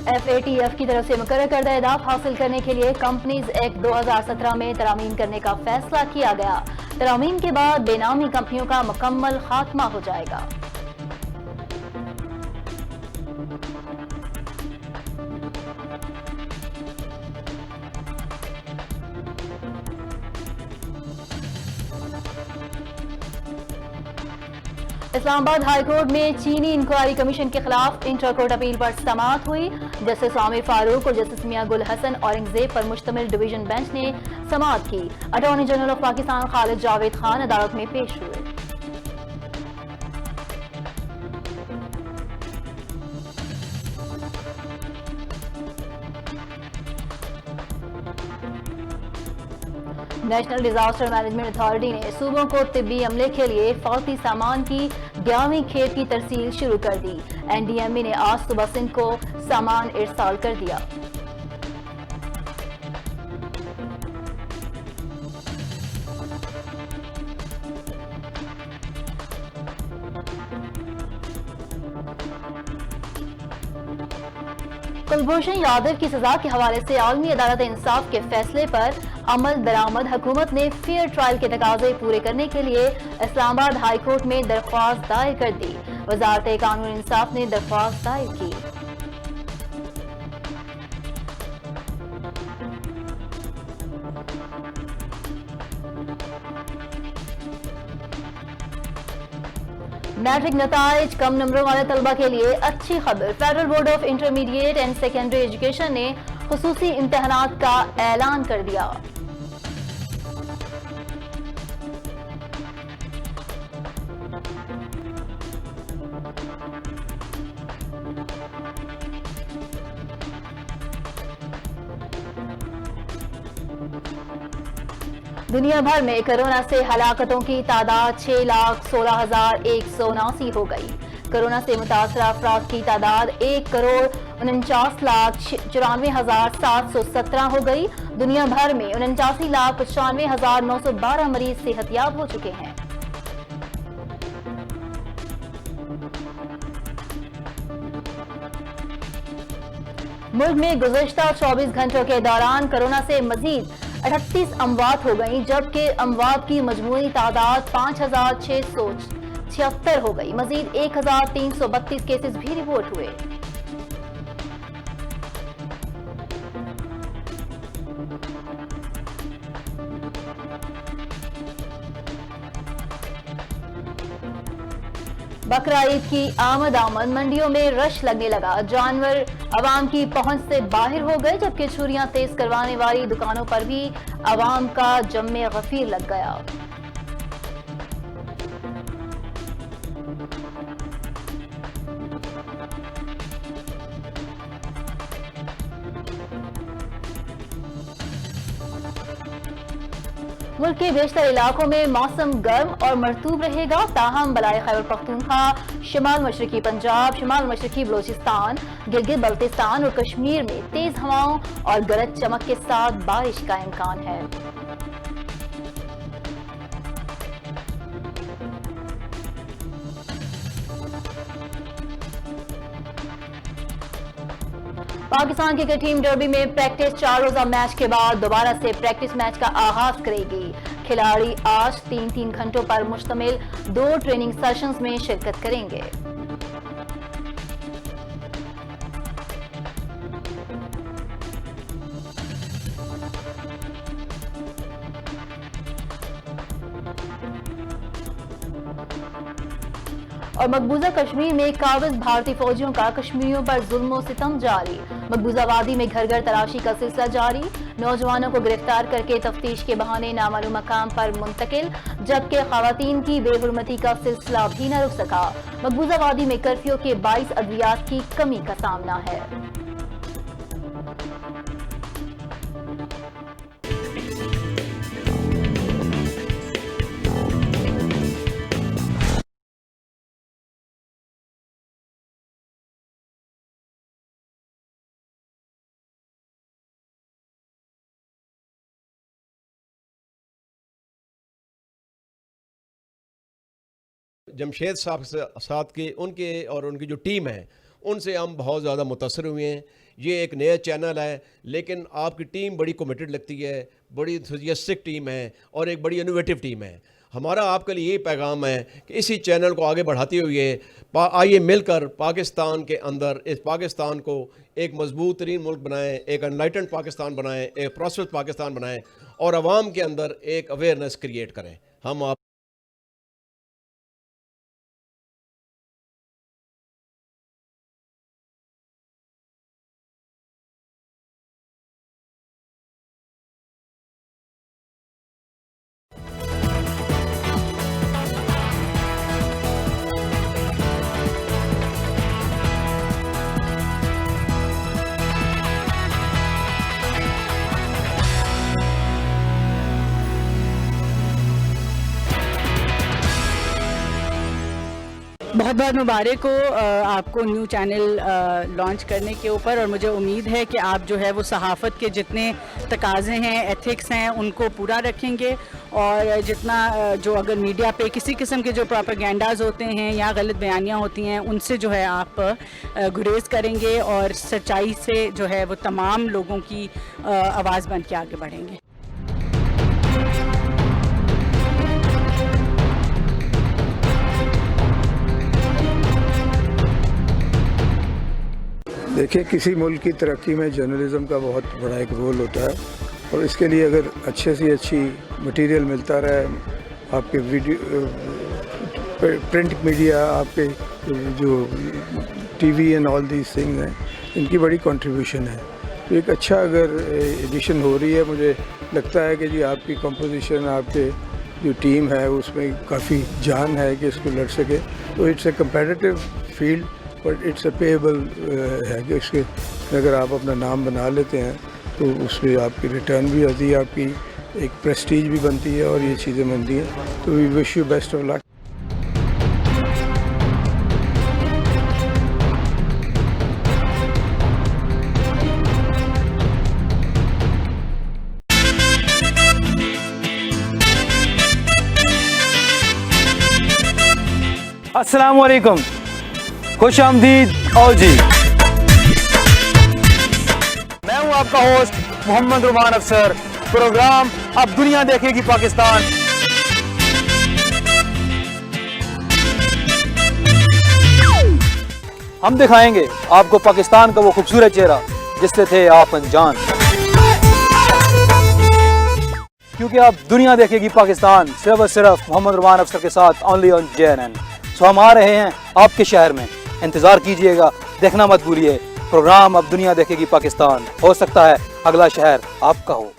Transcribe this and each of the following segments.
FATF की तरफ से मुकर्रर करदा अहदाफ हासिल करने के लिए कंपनीज एक्ट 2017 में तरामीम करने का फैसला किया गया। तरामीम के बाद बेनामी कंपनियों का मुकम्मल खात्मा हो जाएगा। इस्लामाबाद हाईकोर्ट में चीनी इंक्वायरी कमीशन के खिलाफ इंटर कोर्ट अपील पर समाअत हुई। जस्टिस स्वामी फारूक और जस्टिस मियां गुल हसन औरंगजेब पर मुश्तमिल डिवीजन बेंच ने समाअत की। Attorney general of Pakistan Khalid Javed Khan अदालत में पेश हुए। नेशनल डिजास्टर मैनेजमेंट अथॉरिटी ने सूबों को तिब्बी अमले के लिए फौती सामान की 11वीं खेप की तरसील शुरू कर दी। NDMA ने आज सुबह सिंध को सामान इरसाल कर दिया। कुलभूषण यादव की सजा के हवाले से आलमी अदालत इंसाफ के फैसले पर अमल दरामद हुकूमत ने फेयर ट्रायल के तकाजे पूरे करने के लिए इस्लामाबाद हाई कोर्ट में दरख्वास्त दायर कर दी। वजारत कानून इंसाफ ने दरख्वास्त दायर की। मैट्रिक नताइज कम नंबरों वाले तलबा के लिए अच्छी खबर। Federal board of intermediate and secondary education ने खुसूसी इम्तहानात का ऐलान कर दिया। दुनिया भर में कोरोना से हलाकतों की तादाद 6,16,179 हो गई। कोरोना से मुतासरा अफराद की तादाद 1,49,94,717 हो गई। दुनिया भर में 49,95,912 मरीज सेहतयाब हो चुके हैं। मुल्क में गुज़श्ता 24 घंटों के दौरान कोरोना से मजीद 38 अमवात हो गई, जबकि अमवात की मजमूई तादाद 5,676 हो गई। मजीद 1,332 केसेस भी रिपोर्ट हुए। बकरा ईद की आमद मंडियों में रश लगने लगा। जानवर आवाम की पहुंच से बाहर हो गए, जबकि छुरियां तेज करवाने वाली दुकानों पर भी आवाम का जम्मे गफीर लग गया। मुल्क के बेशतर इलाकों में मौसम गर्म और मरतूब रहेगा। ताहम बलाई खैबर पख्तूनख्वा, शिमाल मशरकी पंजाब, शिमाल मशरकी बलोचिस्तान, गिलगित बल्तिस्तान और कश्मीर में तेज हवाओं और गरज चमक के साथ बारिश का इम्कान है। पाकिस्तान क्रिकेट टीम डर्बी में प्रैक्टिस 4 रोजा मैच के बाद दोबारा से प्रैक्टिस मैच का आगाज करेगी। खिलाड़ी आज 3-3 घंटों पर मुश्तमिल 2 ट्रेनिंग सेशंस में शिरकत करेंगे। और मकबूजा कश्मीर में काबिज भारतीय फौजियों का कश्मीरियों पर जुल्म सितम जारी। मकबूजा वादी में घर घर तलाशी का सिलसिला जारी। नौजवानों को गिरफ्तार करके तफ्तीश के बहाने नामालूम मकाम पर मुंतकिल, जबकि खवातीन की बेहुरमती का सिलसिला भी न रुक सका। मकबूजा वादी में कर्फ्यू के 22 अद्वियात की कमी का सामना है। जमशेद साहब के साथ के उनके और उनकी जो टीम है उनसे हम बहुत ज़्यादा मुतासर हुए हैं। ये एक नया चैनल है, लेकिन आपकी टीम बड़ी कमिटेड लगती है, बड़ी इंथुसियास्टिक टीम है और एक बड़ी इनोवेटिव टीम है। हमारा आपके लिए ये पैगाम है कि इसी चैनल को आगे बढ़ाते हुए आइए मिलकर पाकिस्तान के अंदर इस पाकिस्तान को एक मजबूत तरीन मुल्क बनाएं, एक अनलाइटेंड पाकिस्तान बनाएं, एक प्रॉस्पेरस पाकिस्तान बनाएं और आवाम के अंदर एक अवेयरनेस क्रिएट करें। हम आप बहुत बहुत मुबारक हो आपको न्यू चैनल लॉन्च करने के ऊपर। और मुझे उम्मीद है कि आप जो है वो सहाफ़त के जितने तकाज़े हैं, एथिक्स हैं, उनको पूरा रखेंगे। और जितना जो अगर मीडिया पे किसी किस्म के जो प्रोपेगेंडाज होते हैं या गलत बयानियाँ होती हैं, उनसे जो है आप गुरेज करेंगे और सच्चाई से जो है वो तमाम लोगों की आवाज़ बन के आगे बढ़ेंगे। देखिए, किसी मुल्क की तरक्की में जर्नलिज़म का बहुत बड़ा एक रोल होता है और इसके लिए अगर अच्छे से अच्छी मटेरियल मिलता रहे, आपके वीडियो प्रिंट मीडिया, आपके जो TV and all these things हैं, इनकी बड़ी कंट्रीब्यूशन है। तो एक अच्छा अगर एडिशन हो रही है, मुझे लगता है कि जी आपकी कंपोजिशन, आपके जो टीम है उसमें काफ़ी जान है कि इसको लड़ सके। तो it's a competitive field but it's a payable है कि इसके अगर आप अपना नाम बना लेते हैं तो उसमें आपकी रिटर्न भी आती है, आपकी एक प्रेस्टीज भी बनती है और ये चीज़ें बनती हैं। तो we wish you best of luck. अस्सलाम वालेकुम, खुश आमदीद आओ जी। मैं हूं आपका होस्ट मोहम्मद रुमान अफसर। प्रोग्राम अब दुनिया देखेगी पाकिस्तान। हम दिखाएंगे आपको पाकिस्तान का वो खूबसूरत चेहरा जिससे थे आप अनजान। क्योंकि अब दुनिया देखेगी पाकिस्तान सिर्फ और सिर्फ मोहम्मद रुमान अफसर के साथ, ओनली ऑन JNN। सो हम आ रहे हैं आपके शहर में, इंतज़ार कीजिएगा, देखना मत भूलिए। प्रोग्राम अब दुनिया देखेगी पाकिस्तान। हो सकता है अगला शहर आपका हो।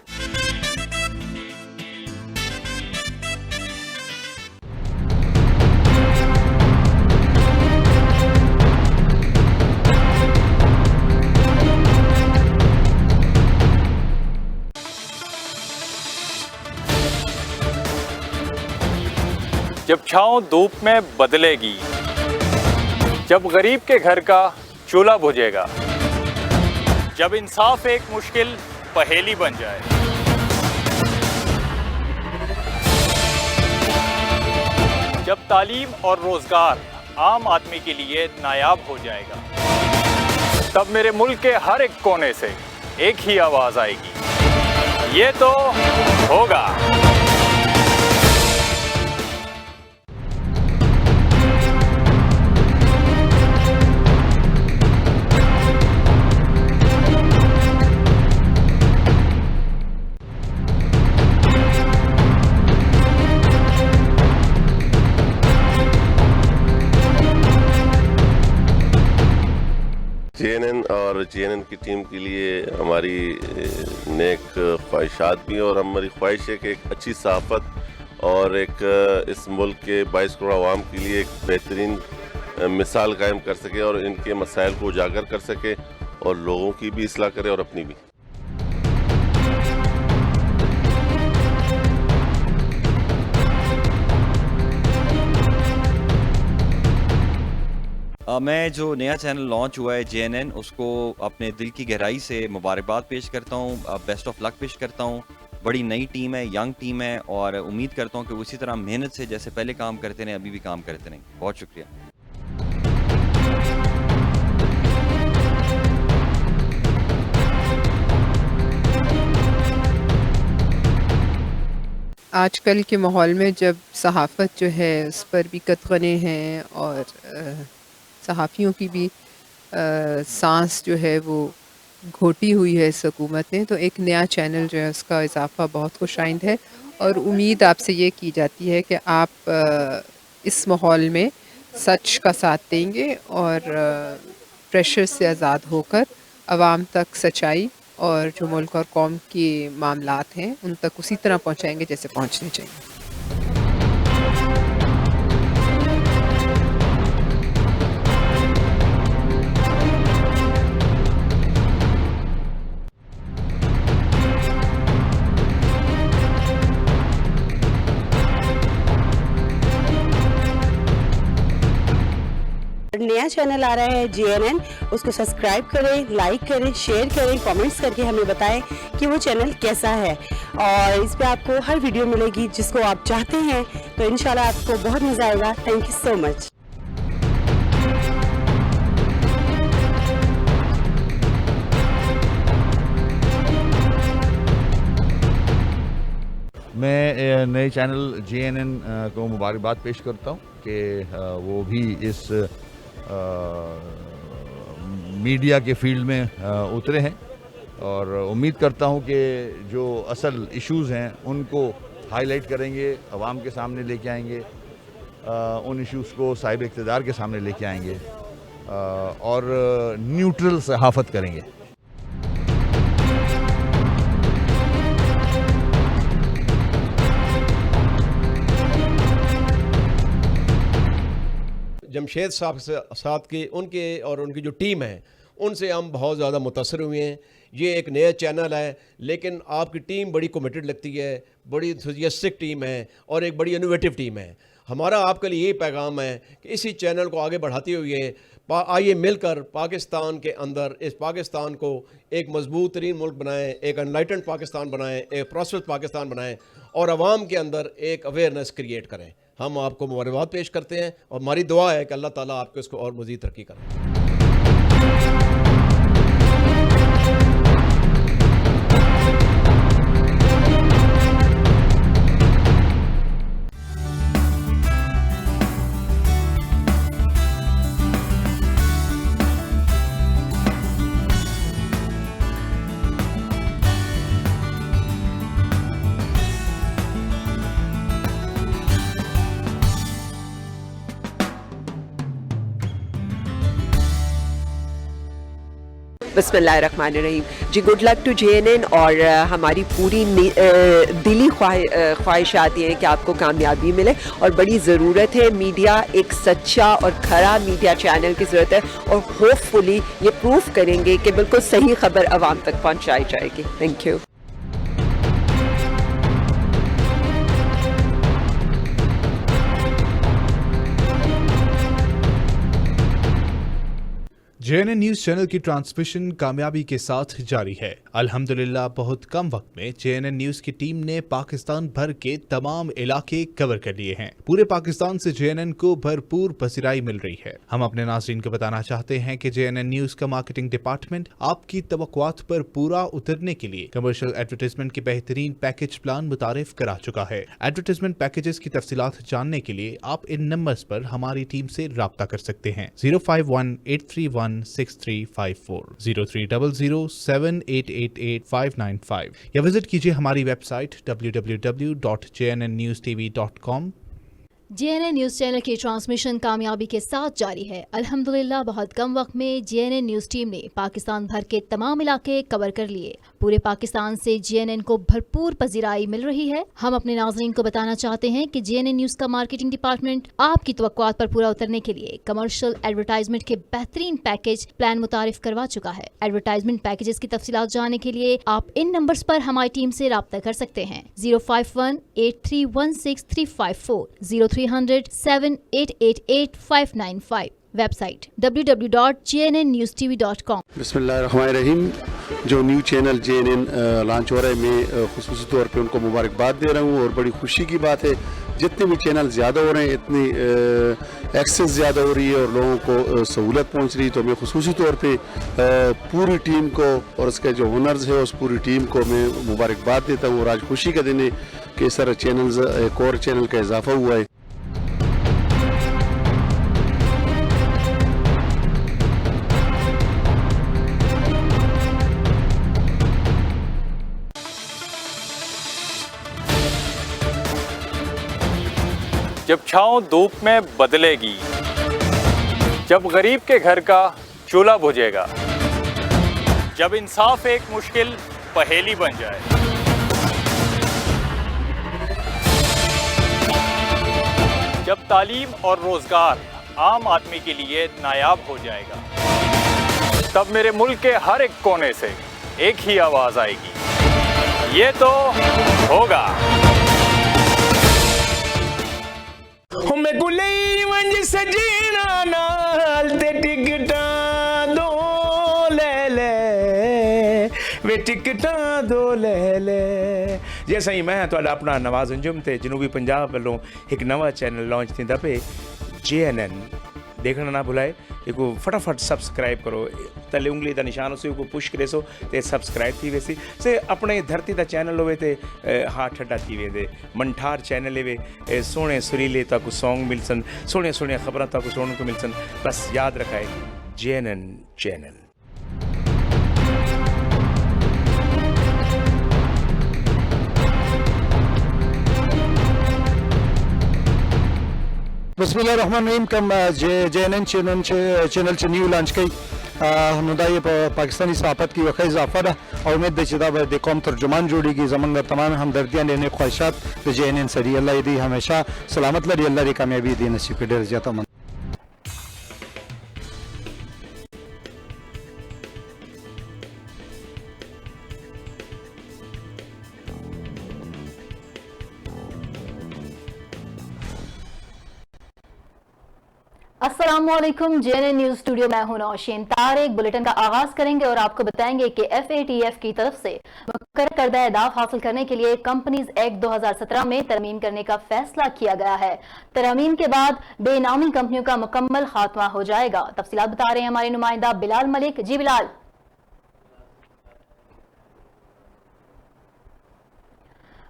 जब छाँव धूप में बदलेगी, जब गरीब के घर का चूल्हा बुझेगा, जब इंसाफ एक मुश्किल पहेली बन जाए, जब तालीम और रोजगार आम आदमी के लिए नायाब हो जाएगा, तब मेरे मुल्क के हर एक कोने से एक ही आवाज आएगी, ये तो होगा। JNN और JNN की टीम के लिए हमारी नेक ख्वाहिशात भी, और हमारी ख्वाहिश है कि एक अच्छी सहाफ़त और एक इस मुल्क के 22 करोड़ आवाम के लिए एक बेहतरीन मिसाल कायम कर सके और इनके मसाइल को उजागर कर सके और लोगों की भी इस्लाह करे और अपनी भी। मैं जो नया चैनल लॉन्च हुआ है JNN, उसको अपने दिल की गहराई से मुबारकबाद पेश करता हूँ, बेस्ट ऑफ लक पेश करता हूँ। बड़ी नई टीम है, यंग टीम है, और उम्मीद करता हूँ कि वो इसी तरह मेहनत से जैसे पहले काम करते रहें, अभी भी काम करते रहें। बहुत शुक्रिया। आजकल के माहौल में जब सहाफ़त जो है उस पर भी कतगने हैं और सहाफ़ियों की भी सांस जो है वो घोटी हुई है इस हुकूमत ने, तो एक नया चैनल जो है उसका इजाफ़ा बहुत खुशाइंद है और उम्मीद आपसे ये की जाती है कि आप इस माहौल में सच का साथ देंगे और प्रेशर से आज़ाद होकर आवाम तक सच्चाई और जो मुल्क और कौम के मामलात हैं उन तक उसी तरह पहुंचाएंगे जैसे पहुंचने चाहिए। नया चैनल आ रहा है JNN, उसको सब्सक्राइब करें, लाइक करें, शेयर करें, कमेंट्स करके हमें बताएं कि वो चैनल कैसा है और इस पे आपको हर वीडियो मिलेगी जिसको आप चाहते हैं, तो इंशाल्लाह आपको बहुत मज़ा आएगा। Thank you so much. मैं नए चैनल JNN को मुबारकबाद पेश करता हूँ कि वो भी इस मीडिया के फील्ड में उतरे हैं और उम्मीद करता हूं कि जो असल इश्यूज़ हैं उनको हाईलाइट करेंगे, अवाम के सामने लेके आएंगे, उन इश्यूज़ को साहिब इक़्तिदार के सामने लेके आएंगे और न्यूट्रल सहाफ़त करेंगे। जमशेद साहब से साथ की उनके और उनकी जो टीम है उनसे हम बहुत ज़्यादा मुतासर हुए हैं। ये एक नया चैनल है लेकिन आपकी टीम बड़ी कमिटेड लगती है, बड़ी इंथुसियास्टिक टीम है और एक बड़ी इनोवेटिव टीम है। हमारा आपके लिए ये पैगाम है कि इसी चैनल को आगे बढ़ाते हुए आइए मिलकर पाकिस्तान के अंदर इस पाकिस्तान को एक मजबूत तरीन मुल्क बनाएं, एक अनलाइटेंड पाकिस्तान बनाएं, एक प्रॉस्पेरस पाकिस्तान बनाएं और आवाम के अंदर एक अवेयरनेस क्रिएट करें। हम आपको मुबारकबाद पेश करते हैं और हमारी दुआ है कि अल्लाह ताला आपको इसको और मज़ीद तरक्की करें। बिस्मिल्लाहिर्रहमानिर्रहीम जी, गुड लक टू JNN और हमारी पूरी दिली ख्वाहिशात ये हैं कि आपको कामयाबी मिले और बड़ी ज़रूरत है मीडिया, एक सच्चा और खरा मीडिया चैनल की ज़रूरत है और होपफुली ये प्रूफ करेंगे कि बिल्कुल सही खबर आवाम तक पहुँचाई जाएगी। Thank you. JNN news channel की ट्रांसमिशन कामयाबी के साथ जारी है। अल्हम्दुलिल्लाह बहुत कम वक्त में JNN न्यूज़ की टीम ने पाकिस्तान भर के तमाम इलाके कवर कर लिए हैं। पूरे पाकिस्तान से JNN को भरपूर पसीराई मिल रही है। हम अपने नाज़रीन को बताना चाहते हैं कि JNN न्यूज़ का मार्केटिंग डिपार्टमेंट आपकी तवक्कुआत पर पूरा उतरने के लिए कमर्शियल एडवर्टाइजमेंट के बेहतरीन पैकेज प्लान मुतारिफ करा चुका है। एडवर्टाइजमेंट पैकेजेस की तफसीलात जानने के लिए आप इन नंबर्स पर हमारी टीम से राब्ता कर सकते हैं। 051-831-6354, 0300-7888-595 या विजिट कीजिए हमारी website www.jnnnewstv.com। JNN news channel की ट्रांसमिशन कामयाबी के साथ जारी है। अल्हम्दुलिल्लाह बहुत कम वक्त में JNN न्यूज़ टीम ने पाकिस्तान भर के तमाम इलाके कवर कर लिए। पूरे पाकिस्तान से JNN को भरपूर पजीराई मिल रही है। हम अपने नाज़रीन को बताना चाहते हैं कि JNN न्यूज़ का मार्केटिंग डिपार्टमेंट आपकी तवक्कुआत पर पूरा उतरने के लिए कमर्शियल एडवर्टाइजमेंट के बेहतरीन पैकेज प्लान मुतारिफ करवा चुका है। एडवर्टाइजमेंट पैकेजेस की तफसीलात जानने के लिए आप इन नंबर्स पर हमारी टीम से राब्ता कर सकते हैं। 051-831-6354, 0300-7888-595। Website www.jnnnewstv.com। बिस्मिल्लाहिर्रहमानिर्रहीम। जो न्यू चैनल JNN लॉन्च हो रहा है, मैं खुसूसी तौर पे उनको मुबारकबाद दे रहा हूँ और बड़ी खुशी की बात है जितने भी चैनल ज़्यादा हो रहे हैं इतनी एक्सेस ज़्यादा हो रही है और लोगों को सहूलत पहुँच रही है। तो मैं खुसूसी तौर पे पूरी टीम को और उसके जो ओनर्स है उस पूरी टीम को मैं मुबारकबाद देता हूँ और आज खुशी का दिन है कि इस तरह चैनल्स एक और चैनल का इजाफा हुआ है। जब छाँव धूप में बदलेगी, जब गरीब के घर का चूल्हा बुझेगा, जब इंसाफ एक मुश्किल पहेली बन जाए, जब तालीम और रोजगार आम आदमी के लिए नायाब हो जाएगा, तब मेरे मुल्क के हर एक कोने से एक ही आवाज आएगी, ये तो होगा। मैं गुले वंज सजीना नाल ते टिकटा दो ले ले वे टिकटा दो ले ले। जैसा ही मैं तो अपना नवाज अंजुम ते जनूबी पंजाब वालों एक नवा चैनल लॉन्च थींदा पे JNN देखना ना भुलाए। एक फटाफट सब्सक्राइब करो, तले उंगली का निशान उसे को पुश करे सो ते सब्सक्राइब थी वैसी से अपने धरती का चैनल होवे ते हाथ ठड्डा थी वे मंठार चैनल वे सोने सुरीले तक सॉन्ग मिल सन, सोने सोने खबर तक सुनने को मिल सन। बस याद रखाए JNN चैनल। बिस्मिल्लाहिर्रहमानिर्रहीम कम JNN चैनल चे न्यू लॉन्च कई नुदाई पाकिस्तानी सहाफत की वक़्त इजाफा है और उम्मीद है कि कौम तर्जुमान जोड़ेगी जमंग तमाम हमदर्दियाँ लेने ख्वाहिशात तो JNN सरी अल्लाह दी हमेशा सलामत लड़ी, अल्लाह री कामयाबी दी नसीब के डर जाता मन। अस्सलामुअलैकुम, JNN न्यूज स्टूडियो में हूं नौशीन तारिक। बुलेटिन का आगाज करेंगे और आपको बताएंगे कि FATF की तरफ से मुकर्रर करदा अहदाफ हासिल करने के लिए कंपनीज एक्ट 2017 में तरमीम करने का फैसला किया गया है। तरमीम के बाद बेनामी कंपनियों का मुकम्मल खात्मा हो जाएगा। तफसीलात बता रहे हैं हमारे नुमाइंदा बिलाल मलिक। जी बिलाल।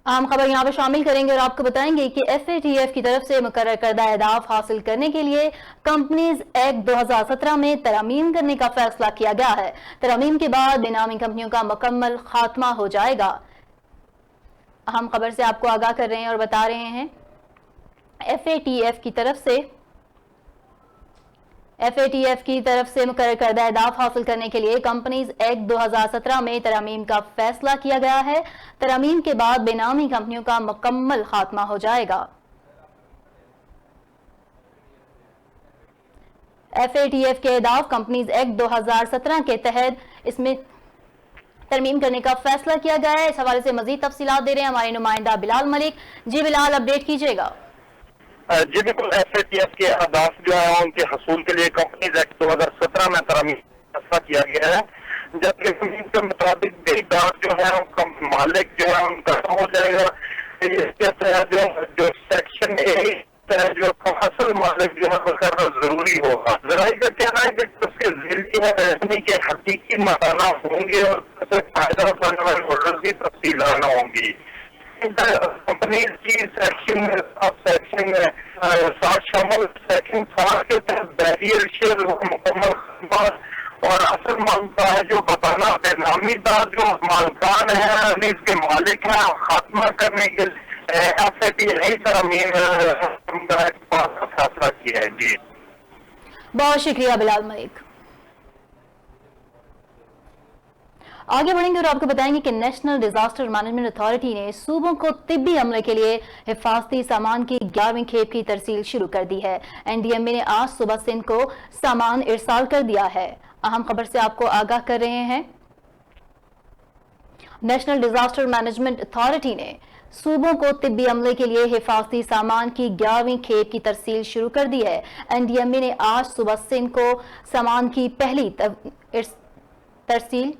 अहम खबर यहाँ पर शामिल करेंगे और आपको बताएंगे कि FATF की तरफ से मुकर्रर करदा अहदाफ हासिल करने के लिए कंपनीज एक्ट 2017 में तरमीम करने का फैसला किया गया है। तरमीम के बाद बेनामी कंपनियों का मुकम्मल खात्मा हो जाएगा। अहम खबर से आपको आगाह कर रहे हैं और बता रहे हैं FATF की तरफ से मुकर्रर करदा अहदाफ हासिल करने के लिए कंपनीज एक्ट 2017 में तरमीम का फैसला किया गया है। तरमीम के बाद बेनामी कंपनियों का मुकम्मल खात्मा हो जाएगा। FATF के अहदाफ कंपनीज एक्ट 2017 के तहत इसमें तरमीम करने का फैसला किया गया है। इस हवाले से मजीद तफसीलात दे रहे हैं हमारे नुमाइंदा बिलाल मलिक। जी बिलाल, अपडेट कीजिएगा। जी बिल्कुल, FATF के अहदाफ जो है उनके हसूल के लिए कंपनीज एक्ट 2017 में तरमीम फैसला किया गया है, जबकि के मुताबिक देनदार जो है उनका मालिक जो है उनका हो जाएगा। इसके तहत जो सेक्शन ए जो असल मालिक जो है वो जरूरी होगा। जराई का कहना है कि उसके जिले के हकीकी मकाना होंगे और उससे फायदा उठाने वाले होल्डर की तफसील आना होंगी। कंपनी की सेक्शन शामिल सेक्शन 7 के तहत बैरियर शेयर मुकम्मल और असल मालूम है जो बताना बेनामीदार जो मालकान है इसके मालिक है खात्मा करने के लिए FATF तरमीम फैसला किया है। जी बहुत शुक्रिया बिलाल मलिक। आगे बढ़ेंगे और आपको बताएंगे कि नेशनल डिजास्टर मैनेजमेंट अथॉरिटी ने सूबों को तिब्बी अमले के लिए हिफाजती सामान की 11वीं खेप की तरसील शुरू कर दी है। NDMA ने आज सुबह सिंध को सामान इरसाल कर दिया है। अहम खबर से आपको आगाह कर रहे हैं नेशनल डिजास्टर मैनेजमेंट अथॉरिटी ने सूबों को तिब्बी अमले के लिए हिफाजती सामान की 11वीं खेप की तरसील शुरू कर दी है। NDMA ने आज सुबह सिंध को सामान की पहली तरसील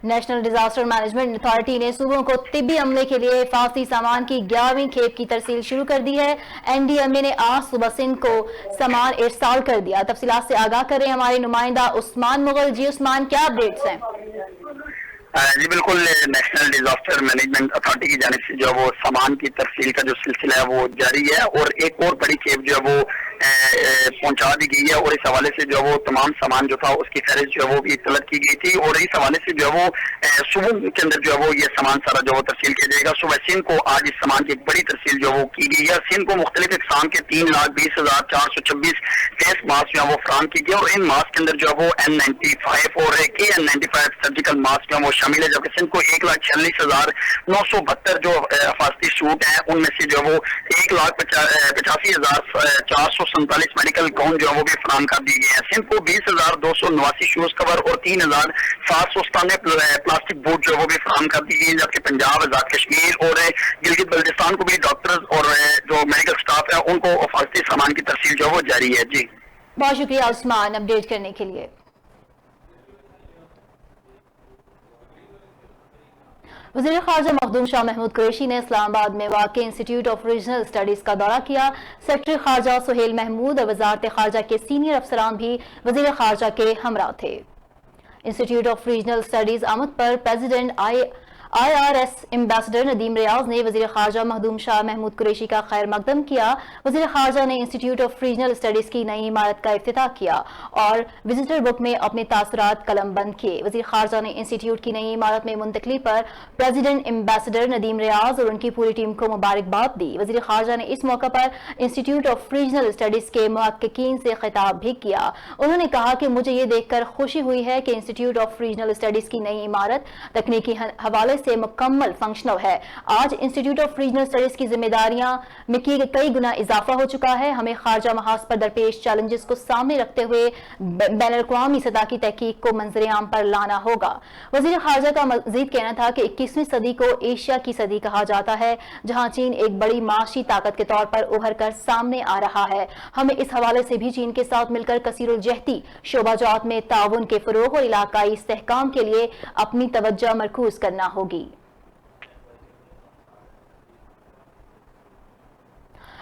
नेशनल डिजास्टर मैनेजमेंट अथॉरिटी ने सूबों को तिब्बी अमले के लिए हिफाजती सामान की 11वीं खेप की तरसील शुरू कर दी है। NDMA ने आज सुबह सिंध को सामान इरसाल कर दिया। तफसीलात से आगाह कर रहे हैं हमारे नुमाइंदा उस्मान मुगल। जी उस्मान, क्या अपडेट्स हैं? जी बिल्कुल, नेशनल डिजास्टर मैनेजमेंट अथॉरिटी की जानिब से जो है वो सामान की तरसील का जो सिलसिला है वो जारी है और एक और बड़ी खेप जो है वो पहुंचा दी गई है और इस हवाले से जो है वो तमाम सामान जो था उसकी फहरिस्त जो है वो भी तलब की गई थी और इस हवाले से जो है वो सुबह के अंदर जो है वो ये सामान सारा जो है तरसील किया जाएगा। सुबह सिंध को आज इस सामान की एक बड़ी तरसील जो है वो की गई है। सिंध को मुख्तलिफ इकसाम के 3,20,426 फेस मास्क जो है वो फराम की गई और इन मास्क के अंदर जो है वो N95 और KN95 सर्जिकल मास्क जो है वो शामिल है, जबकि सिंध को 1,46,972 जो हिफाजती सूट हैं उनमें से जो है वो 1,85,447 मेडिकल गाउन जो है वो भी फराम कर दिए गए हैं। सिंध को 20,289 शूज कवर और 3,797 प्लास्टिक बूट जो है वो भी फराम कर दी गई है, जबकि पंजाब, आजाद कश्मीर और गिलगित बल्तिस्तान को भी डॉक्टर्स और जो मेडिकल स्टाफ है उनको हिफाजती सामान की तरसील जो है वो जारी है। जी बहुत शुक्रिया उस्मान अपडेट करने के लिए। वज़ीर ख़ारजा मखदूम शाह महमूद कुरैशी ने इस्लामाबाद में वाक़ इंस्टीट्यूट ऑफ रीजनल स्टडीज़ का दौरा किया। सेक्रेटरी ख़ारजा सुहेल महमूद और वज़ारत ख़ारजा के सीनियर अफसरान भी वज़ीर ख़ारजा के हमरा थे। इंस्टीट्यूट ऑफ रीजनल स्टडीज़ आमद पर प्रेसिडेंट IRS एम्बेसडर नदीम रियाज ने वज़ीर ख़ारजा मखदूम शाह महमूद कुरैशी का खैर मकदम किया। वज़ीर ख़ारजा ने इंस्टीट्यूट ऑफ रीजनल स्टडीज़ की नई इमारत का इफ्तिताह किया और विजिटर बुक में अपने तासुरात कलम बंद किए। वज़ीर ख़ारजा ने इंस्टीट्यूट की नई इमारत में मुंतकली पर प्रेसिडेंट एम्बेसडर नदीम रियाज और उनकी पूरी टीम को मुबारकबाद दी। वज़ीर ख़ारजा ने इस मौका पर इंस्टीट्यूट ऑफ रीजनल स्टडीज़ के मुहक्किकीन से खिताब भी किया। उन्होंने कहा कि मुझे ये देखकर खुशी हुई है कि इंस्टीट्यूट ऑफ रीजनल स्टडीज़ की नई इमारत तकनीकी हवाले से मुकम्मल फंक्शनल है। आज इंस्टीट्यूट ऑफ रीजनल स्टडीज की जिम्मेदारियां में कई गुना इजाफा हो चुका है। हमें खारजा महाज पर दरपेश चैलेंजेस को सामने रखते हुए बैनुल-अक़वामी सतह की तहकीक को मंजर-ए-आम पर लाना होगा। वज़ीर खारजा का मज़ीद कहना था कि 21वीं सदी को एशिया की सदी कहा जाता है, जहां चीन एक बड़ी माशी ताकत के तौर पर उभर कर सामने आ रहा है। हमें इस हवाले से भी चीन के साथ मिलकर कसीरुल-जहती शोबाजात में ताउन के फ़रोग़ और इलाकाई इस्तेहकाम के लिए अपनी तवज्जो मरकूज करना होगी।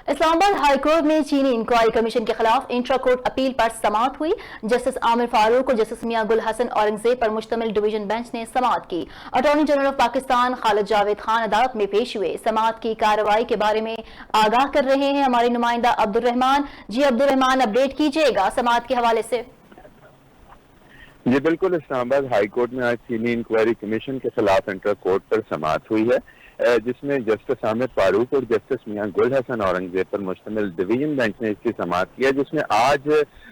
इस्लामाबाद हाई कोर्ट में चीनी इंक्वायरी कमीशन के खिलाफ इंट्रा कोर्ट अपील पर समाअत हुई। जस्टिस आमिर फारूक और जस्टिस मियां गुल हसन औरंगजेब पर मुश्तमिल डिवीजन बेंच ने समाअत की। Attorney general of Pakistan Khalid Javed Khan अदालत में पेश हुए। समाअत की कार्रवाई के बारे में आगाह कर रहे हैं हमारे नुमाइंदा अब्दुल रहमान। जी अब्दुल रहमान, अपडेट कीजिएगा समाअत के हवाले से। जी बिल्कुल, इस्लामाबाद हाई कोर्ट में आज चीनी इंक्वायरी कमीशन के खिलाफ इंटर कोर्ट पर समाअत हुई है, जिसमें जस्टिस आमिर फारूक और जस्टिस मियां गुल हसन औरंगजेब पर मुश्तमिल डिवीजन बेंच ने इसकी समाअत किया, जिसमें आज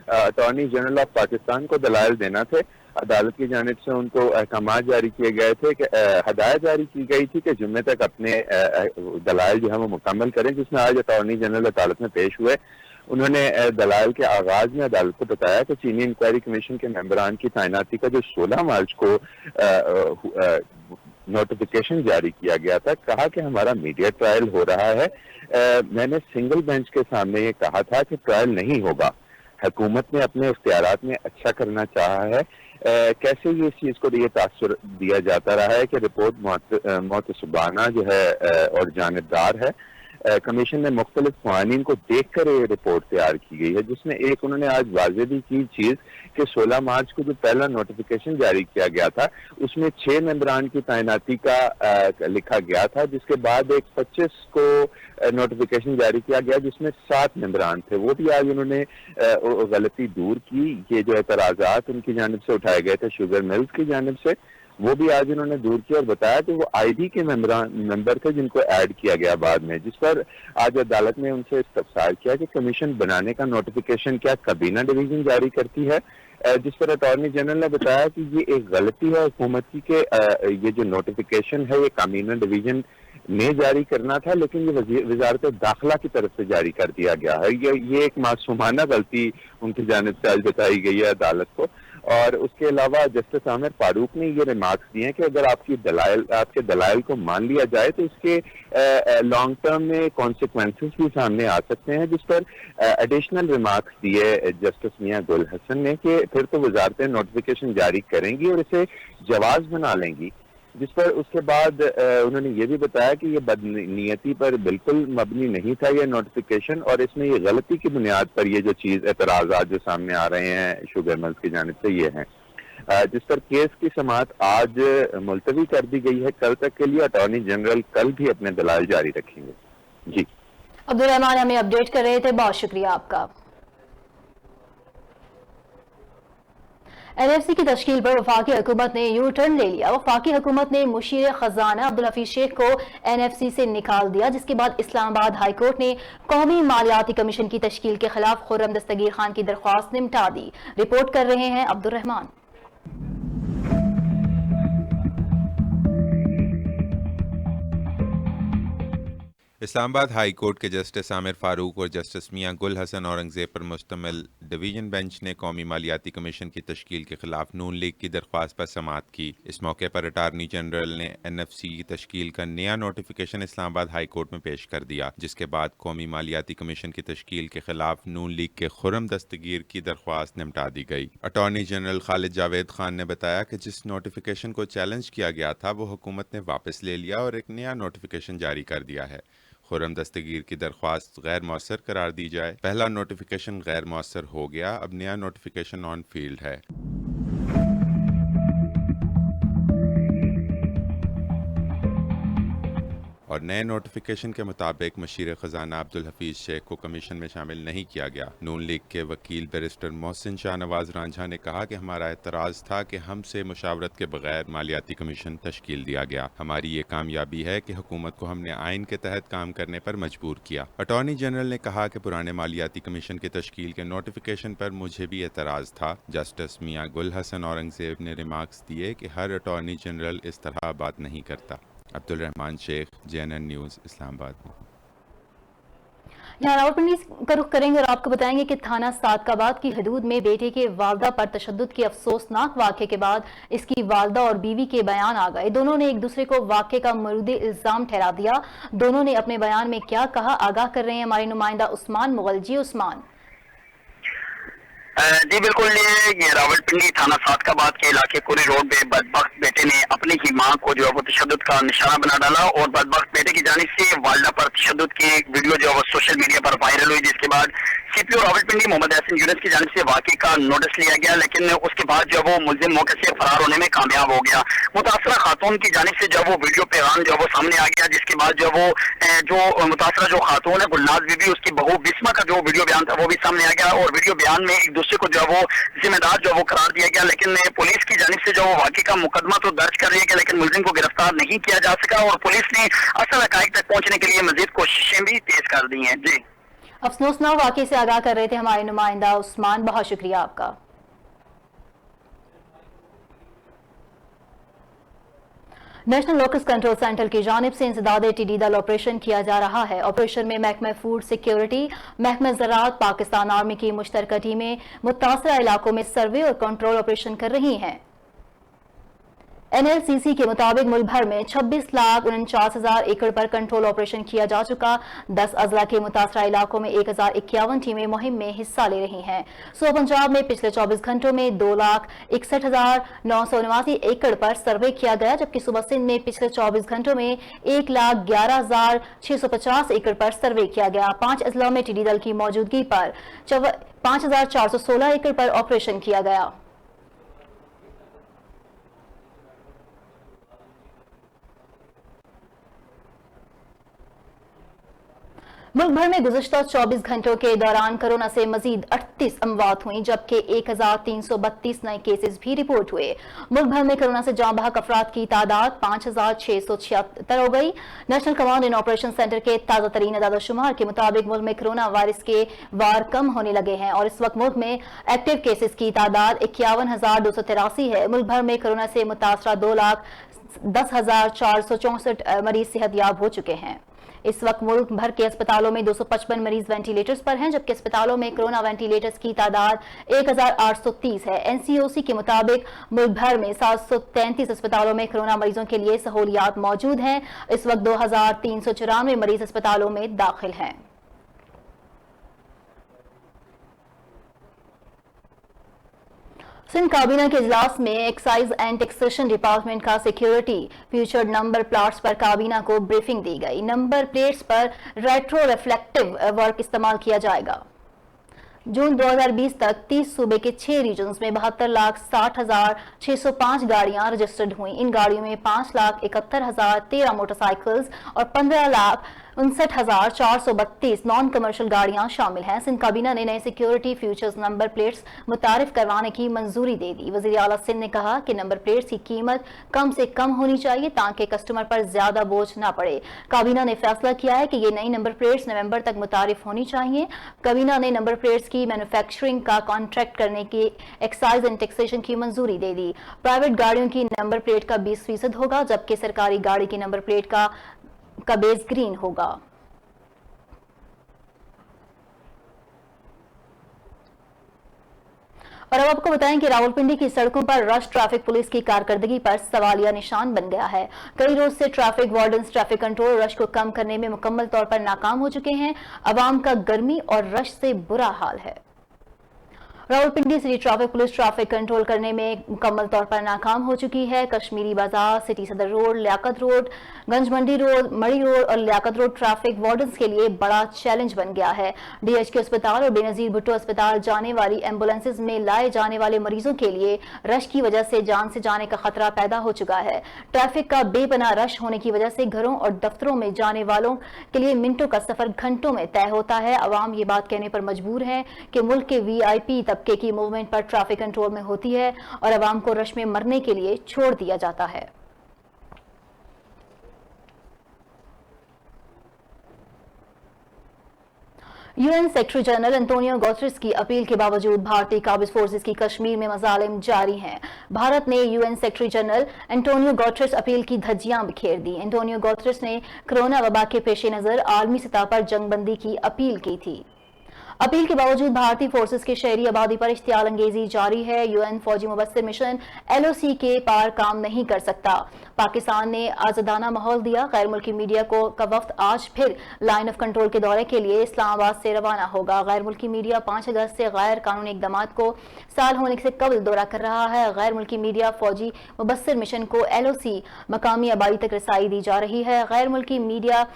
अटॉर्नी जनरल ऑफ पाकिस्तान को दलाइल देना थे। अदालत की जानिब से उनको अहकामात जारी किए गए थे कि हदायत जारी की गई थी कि जुम्मे तक अपने दलाइल जो है वो मुकम्मल करें, जिसमें आज अटॉर्नी जनरल अदालत में पेश हुए। उन्होंने दलाइल के आगाज में अदालत को बताया कि चीनी इंक्वायरी कमीशन के मेंबरान की तैनाती का जो 16 मार्च को नोटिफिकेशन जारी किया गया था, कहा कि हमारा मीडिया ट्रायल हो रहा है। मैंने सिंगल बेंच के सामने ये कहा था कि ट्रायल नहीं होगा। हुकूमत ने अपने इख्तियारात में अच्छा करना चाहा है। कैसे ये इस चीज़ को ये तासुर दिया जाता रहा है कि रिपोर्ट मोतसबाना जो है और जानिबदार है। कमीशन ने मुख्तलिफ क़वानीन को देख कर ये रिपोर्ट तैयार की गई है, जिसमें एक उन्होंने आज वाज़ेह भी की चीज़ कि 16 मार्च को जो पहला नोटिफिकेशन जारी किया गया था उसमें 6 मेंबरान की तैनाती का लिखा गया था, जिसके बाद एक 25 को नोटिफिकेशन जारी किया गया जिसमें 7 मेंबरान थे। वो भी आज उन्होंने गलती दूर की। ये जो एतराज़ात उनकी जानिब से उठाए गए थे शुगर मिल्स की जानिब से, वो भी आज उन्होंने दूर किया और बताया कि वो आईडी के मेंबर थे जिनको ऐड किया गया बाद में, जिस पर आज अदालत ने उनसे इस्तफसार किया कि कमीशन बनाने का नोटिफिकेशन क्या काबीना डिवीजन जारी करती है, जिस पर अटॉर्नी जनरल ने बताया कि ये एक गलती है हुकूमत की कि ये जो नोटिफिकेशन है ये काबीना डिवीजन ने जारी करना था, लेकिन ये वजारत दाखिला की तरफ से जारी कर दिया गया है। ये एक मासूमाना गलती उनकी जानिब से आज बताई गई है अदालत को। और उसके अलावा जस्टिस आमिर फारूक ने ये रिमार्क्स दिए हैं कि अगर आपके दलाइल को मान लिया जाए तो इसके लॉन्ग टर्म में कॉन्सिक्वेंसेस भी सामने आ सकते हैं, जिस पर एडिशनल रिमार्क्स दिए जस्टिस मियां गुल हसन ने कि फिर तो वजारतें नोटिफिकेशन जारी करेंगी और इसे जवाज बना लेंगी, जिस पर उसके बाद उन्होंने ये भी बताया कि ये बदनीयती पर बिल्कुल मबनी नहीं था ये नोटिफिकेशन, और इसमें ये गलती की बुनियाद पर ये जो चीज़ एतराज़ात जो सामने आ रहे हैं शुगर मिल्स की जानिब से ये हैं। जिस पर केस की समाअत आज मुलतवी कर दी गई है कल तक के लिए। अटॉर्नी जनरल कल भी अपने दलाल जारी रखेंगे। जी, अब्दुल रहमान हमें अपडेट कर रहे थे, बहुत शुक्रिया आपका। NFC की तश्कील पर वफाकी हुकूमत ने यू टर्न ले लिया। वफाकी हुकूमत ने मुशीर खजाना अब्दुल हफीज शेख को NFC से निकाल दिया, जिसके बाद इस्लामाबाद हाई कोर्ट ने कौमी मालियाती कमीशन की तश्कील के खिलाफ खुर्रम दस्तगीर खान की दरख्वास्त निपटा दी। रिपोर्ट कर रहे हैं अब्दुल रहमान। इस्लामाबाद हाई कोर्ट के जस्टिस आमिर फारूक और जस्टिस मियां गुल हसन औरंगजेब पर मुश्तमिल डिवीजन बेंच ने कौमी मालियाती कमीशन की तश्कील के खिलाफ नून लीग की दरख्वास्त पर समाअत की। इस मौके पर अटारनी जनरल ने NFC की तश्कील का नया नोटिफिकेशन इस्लामाबाद हाई कोर्ट में पेश कर दिया, जिसके बाद कौमी मालियाती कमीशन की तश्कील के खिलाफ नून लीग के खुर्रम दस्तगीर की दरख्वास्त निपटा दी गई। अटॉर्नी जनरल खालिद जावेद खान ने बताया कि जिस नोटिफिकेशन को चैलेंज किया गया था वो हुकूमत ने वापस ले लिया और एक नया नोटिफिकेशन जारी कर दिया है। खुर्रम दस्तगीर की दरख्वास्त गैर मौसर करार दी जाए। पहला नोटिफिकेशन गैर मौसर हो गया, अब नया नोटिफिकेशन ऑन फील्ड है। और नए नोटिफिकेशन के मुताबिक मशीर ख़जाना अब्दुल हफीज शेख को कमीशन में शामिल नहीं किया गया। नून लीग के वकील बैरिस्टर मोहसिन शाहनवाज रांझा ने कहा कि हमारा एतराज़ था कि हमसे मुशावरत के बगैर मालियाती कमीशन तश्कील दिया गया। हमारी ये कामयाबी है कि हुकूमत को हमने आइन के तहत काम करने पर मजबूर किया। अटॉर्नी जनरल ने कहा कि पुराने मालियाती कमीशन की तश्कील के नोटिफिकेशन पर मुझे भी एतराज़ था। जस्टिस मियां गुल हसन औरंगजेब ने रिमार्क्स दिए कि हर अटॉर्नी जनरल इस तरह बात नहीं करता। Abdul Rahman Shaikh, JNN news, Islamabad. यहाँ रावलपिंडी का रुख करेंगे और आपको बताएंगे कि थाना सादकाबाद की हदूद में बेटे के वालदा पर तशद्दुद के अफसोसनाक वाक़े के बाद इसकी वालदा और बीवी के बयान आ गए। दोनों ने एक दूसरे को वाक़े का मरूद इल्ज़ाम ठहरा दिया। दोनों ने अपने बयान में क्या कहा, आगाह कर रहे हैं हमारे नुमाइंदा उस्मान मुगल। जी उस्मान। जी बिल्कुल, ये रावलपिंडी थाना सादकाबाद के इलाके कोरी रोड में बदबख्त बेटे ने अपनी ही मां को जो है वो तशद्दुद का निशाना बना डाला और बदबख्त बेटे की जानिब से वालिदा पर तशद्दुद की वीडियो जो है वो सोशल मीडिया पर वायरल हुई, जिसके बाद CPO रावलपिंडी मोहम्मद हसन यूनुस की जानिब से वाक़े का नोटिस लिया गया, लेकिन उसके बाद जो वो मुलजिम मौके से फरार होने में कामयाब हो गया। मुतासरा खातून की जानिब से जो वो वीडियो पैगाम जो वो सामने आ गया, जिसके बाद जो वो मुतासरा जो खातून है गुलनाज बीबी, उसकी बहू बिस्मा का जो वीडियो बयान था वो भी सामने आ गया और वीडियो बयान में एक दूसरे को जो वो जिम्मेदार जो वो करार दिया गया। लेकिन पुलिस की जानिब से जो वाक़े का मुकदमा तो दर्ज कर लिया गया, लेकिन मुलजिम को गिरफ्तार नहीं किया जा सका और पुलिस ने असल हक़ाइक़ तक पहुंचने के लिए मजीद कोशिशें भी तेज कर दी हैं। जी, अफसोसनाक वाक़े से आगाह कर रहे थे हमारे नुमाइंदा उस्मान, बहुत शुक्रिया आपका। नेशनल लोकस कंट्रोल सेंटर की जानिब से इंसदाद टिड्डी दल ऑपरेशन किया जा रहा है। ऑपरेशन में महकमा फूड सिक्योरिटी, महकमा ज़राअत, पाकिस्तान आर्मी की मुश्तरका टीमें मुतासरा इलाकों में सर्वे और कंट्रोल ऑपरेशन कर रही हैं। NLCC के मुताबिक मुल्क भर में 26,49,000 एकड़ पर कंट्रोल ऑपरेशन किया जा चुका। 10 अजला के मुतासरा इलाकों में 1051 टीमें मुहिम में हिस्सा ले रही हैं। सो पंजाब में पिछले 24 घंटों में 2,61,989 एकड़ पर सर्वे किया गया, जबकि सूबा सिंध में पिछले 24 घंटों में 1,11,650 एकड़ पर सर्वे किया गया। 5 अजला में टिड्डी दल की मौजूदगी पर 5,416 एकड़ पर ऑपरेशन किया गया। मुल्क भर में गुज़श्ता 24 घंटों के दौरान कोरोना से मजीद 38 अमवात हुई, जबकि 1,332 नए केसेस भी रिपोर्ट हुए। मुल्क भर में कोरोना से जाँ बहक अफराद की तादाद 5,676 हो गई। National command and operation centre के ताज़ा तरीन अदाद-ओ-शुमार के मुताबिक मुल्क में कोरोना वायरस के वार कम होने लगे हैं और इस वक्त मुल्क में एक्टिव केसेस की तादाद 51,283 है। मुल्क भर में कोरोना से मुतासरा 2,10,464 मरीज सेहतयाब हो चुके हैं। इस वक्त मुल्क भर के अस्पतालों में 255 मरीज वेंटिलेटर्स पर हैं, जबकि अस्पतालों में कोरोना वेंटिलेटर्स की तादाद 1,830 है। NCOC के मुताबिक मुल्क भर में 733 अस्पतालों में कोरोना मरीजों के लिए सहूलियात मौजूद हैं। इस वक्त 2,394 मरीज अस्पतालों में दाखिल हैं। सिंध काबीना के इजलास में एक्साइज एंड टैक्सेशन डिपार्टमेंट का सिक्योरिटी फ्यूचर नंबर प्लेट्स पर काबीना को ब्रीफिंग दी गई। नंबर प्लेट्स पर रेट्रो रिफ्लेक्टिव वर्क इस्तेमाल किया जाएगा। जून 2020 तक 30 सूबे के 6 रीजन्स में 72,60,605 गाड़ियां रजिस्टर्ड हुई। इन गाड़ियों में 5,71,013 मोटरसाइकिल्स और 15,59,432 नॉन कमर्शियल गाड़ियां शामिल हैं। सिंध काबीना ने नए सिक्योरिटी फ्यूचर्स नंबर प्लेट्स मुतारिफ करवाने की मंजूरी दे दी। वजीर आला सिंध ने कहा कि नंबर प्लेट्स की कीमत कम से कम होनी चाहिए ताकि कस्टमर पर ज्यादा बोझ न पड़े। काबीना ने फैसला किया है कि ये नई नंबर प्लेट्स नवंबर तक मुतारिफ होनी चाहिए। काबीना ने नंबर प्लेट्स की मैन्युफैक्चरिंग का कॉन्ट्रैक्ट करने की एक्साइज एंड टैक्सेशन की मंजूरी दे दी। प्राइवेट गाड़ियों की नंबर प्लेट का 20% होगा, जबकि सरकारी गाड़ी की नंबर प्लेट का बेस ग्रीन होगा। और अब आपको बताएं कि रावलपिंडी की सड़कों पर रश ट्रैफिक पुलिस की कारकर्दगी पर सवालिया निशान बन गया है। कई रोज से traffic wardens traffic control rush को कम करने में मुकम्मल तौर पर नाकाम हो चुके हैं। अवाम का गर्मी और रश से बुरा हाल है। Rawalpindi city traffic police traffic control करने में मुकम्मल तौर पर नाकाम हो चुकी है। कश्मीरी बाजार, सिटी सदर रोड, लियाकत रोड, गंज मंडी रोड, मड़ी रोड और लियाकत रोड ट्रैफिक वार्डन्स के लिए बड़ा चैलेंज बन गया है। DHQ अस्पताल और बेनजीर भुट्टो अस्पताल जाने वाली एम्बुलेंसेज में लाए जाने वाले मरीजों के लिए रश की वजह से जान से जाने का खतरा पैदा हो चुका है। ट्रैफिक का बेपनाह रश होने की वजह से घरों और दफ्तरों में जाने वालों के लिए मिनटों का सफर घंटों में तय होता है। अवाम ये बात कहने पर मजबूर है कि मुल्क के VIP तबके की मूवमेंट पर ट्रैफिक कंट्रोल में होती है और अवाम को रश में मरने के लिए छोड़ दिया जाता है। UN secretary general Antonio Guterres की अपील के बावजूद भारतीय काबिज फोर्सेस की कश्मीर में मजालिम जारी हैं। भारत ने UN secretary general Antonio Guterres appeal की धज्जियां बिखेर दी। एंटोनियो गुटेरेस ने कोरोना वबा के पेश नजर आलमी सतह पर जंगबंदी की अपील की थी। अपील के बावजूद भारतीय फोर्सेस की शहरी आबादी पर इश्तियाल अंगेजी जारी है। UN फौजी मुबस्सिर मिशन LOC के पार काम नहीं कर सकता। पाकिस्तान ने आजादाना माहौल दिया। गैर मुल्की मीडिया का वफ्द आज फिर लाइन ऑफ कंट्रोल के दौरे के लिए इस्लामाबाद से रवाना होगा। गैर मुल्की मीडिया 5 अगस्त से गैर कानूनी इकदाम को साल होने से कबल दौरा कर रहा है। गैर मुल्की मीडिया फौजी मुबस्सिर मिशन को LOC मकामी आबादी तक रसाई दी जा रही है। गैर मुल्की मीडिया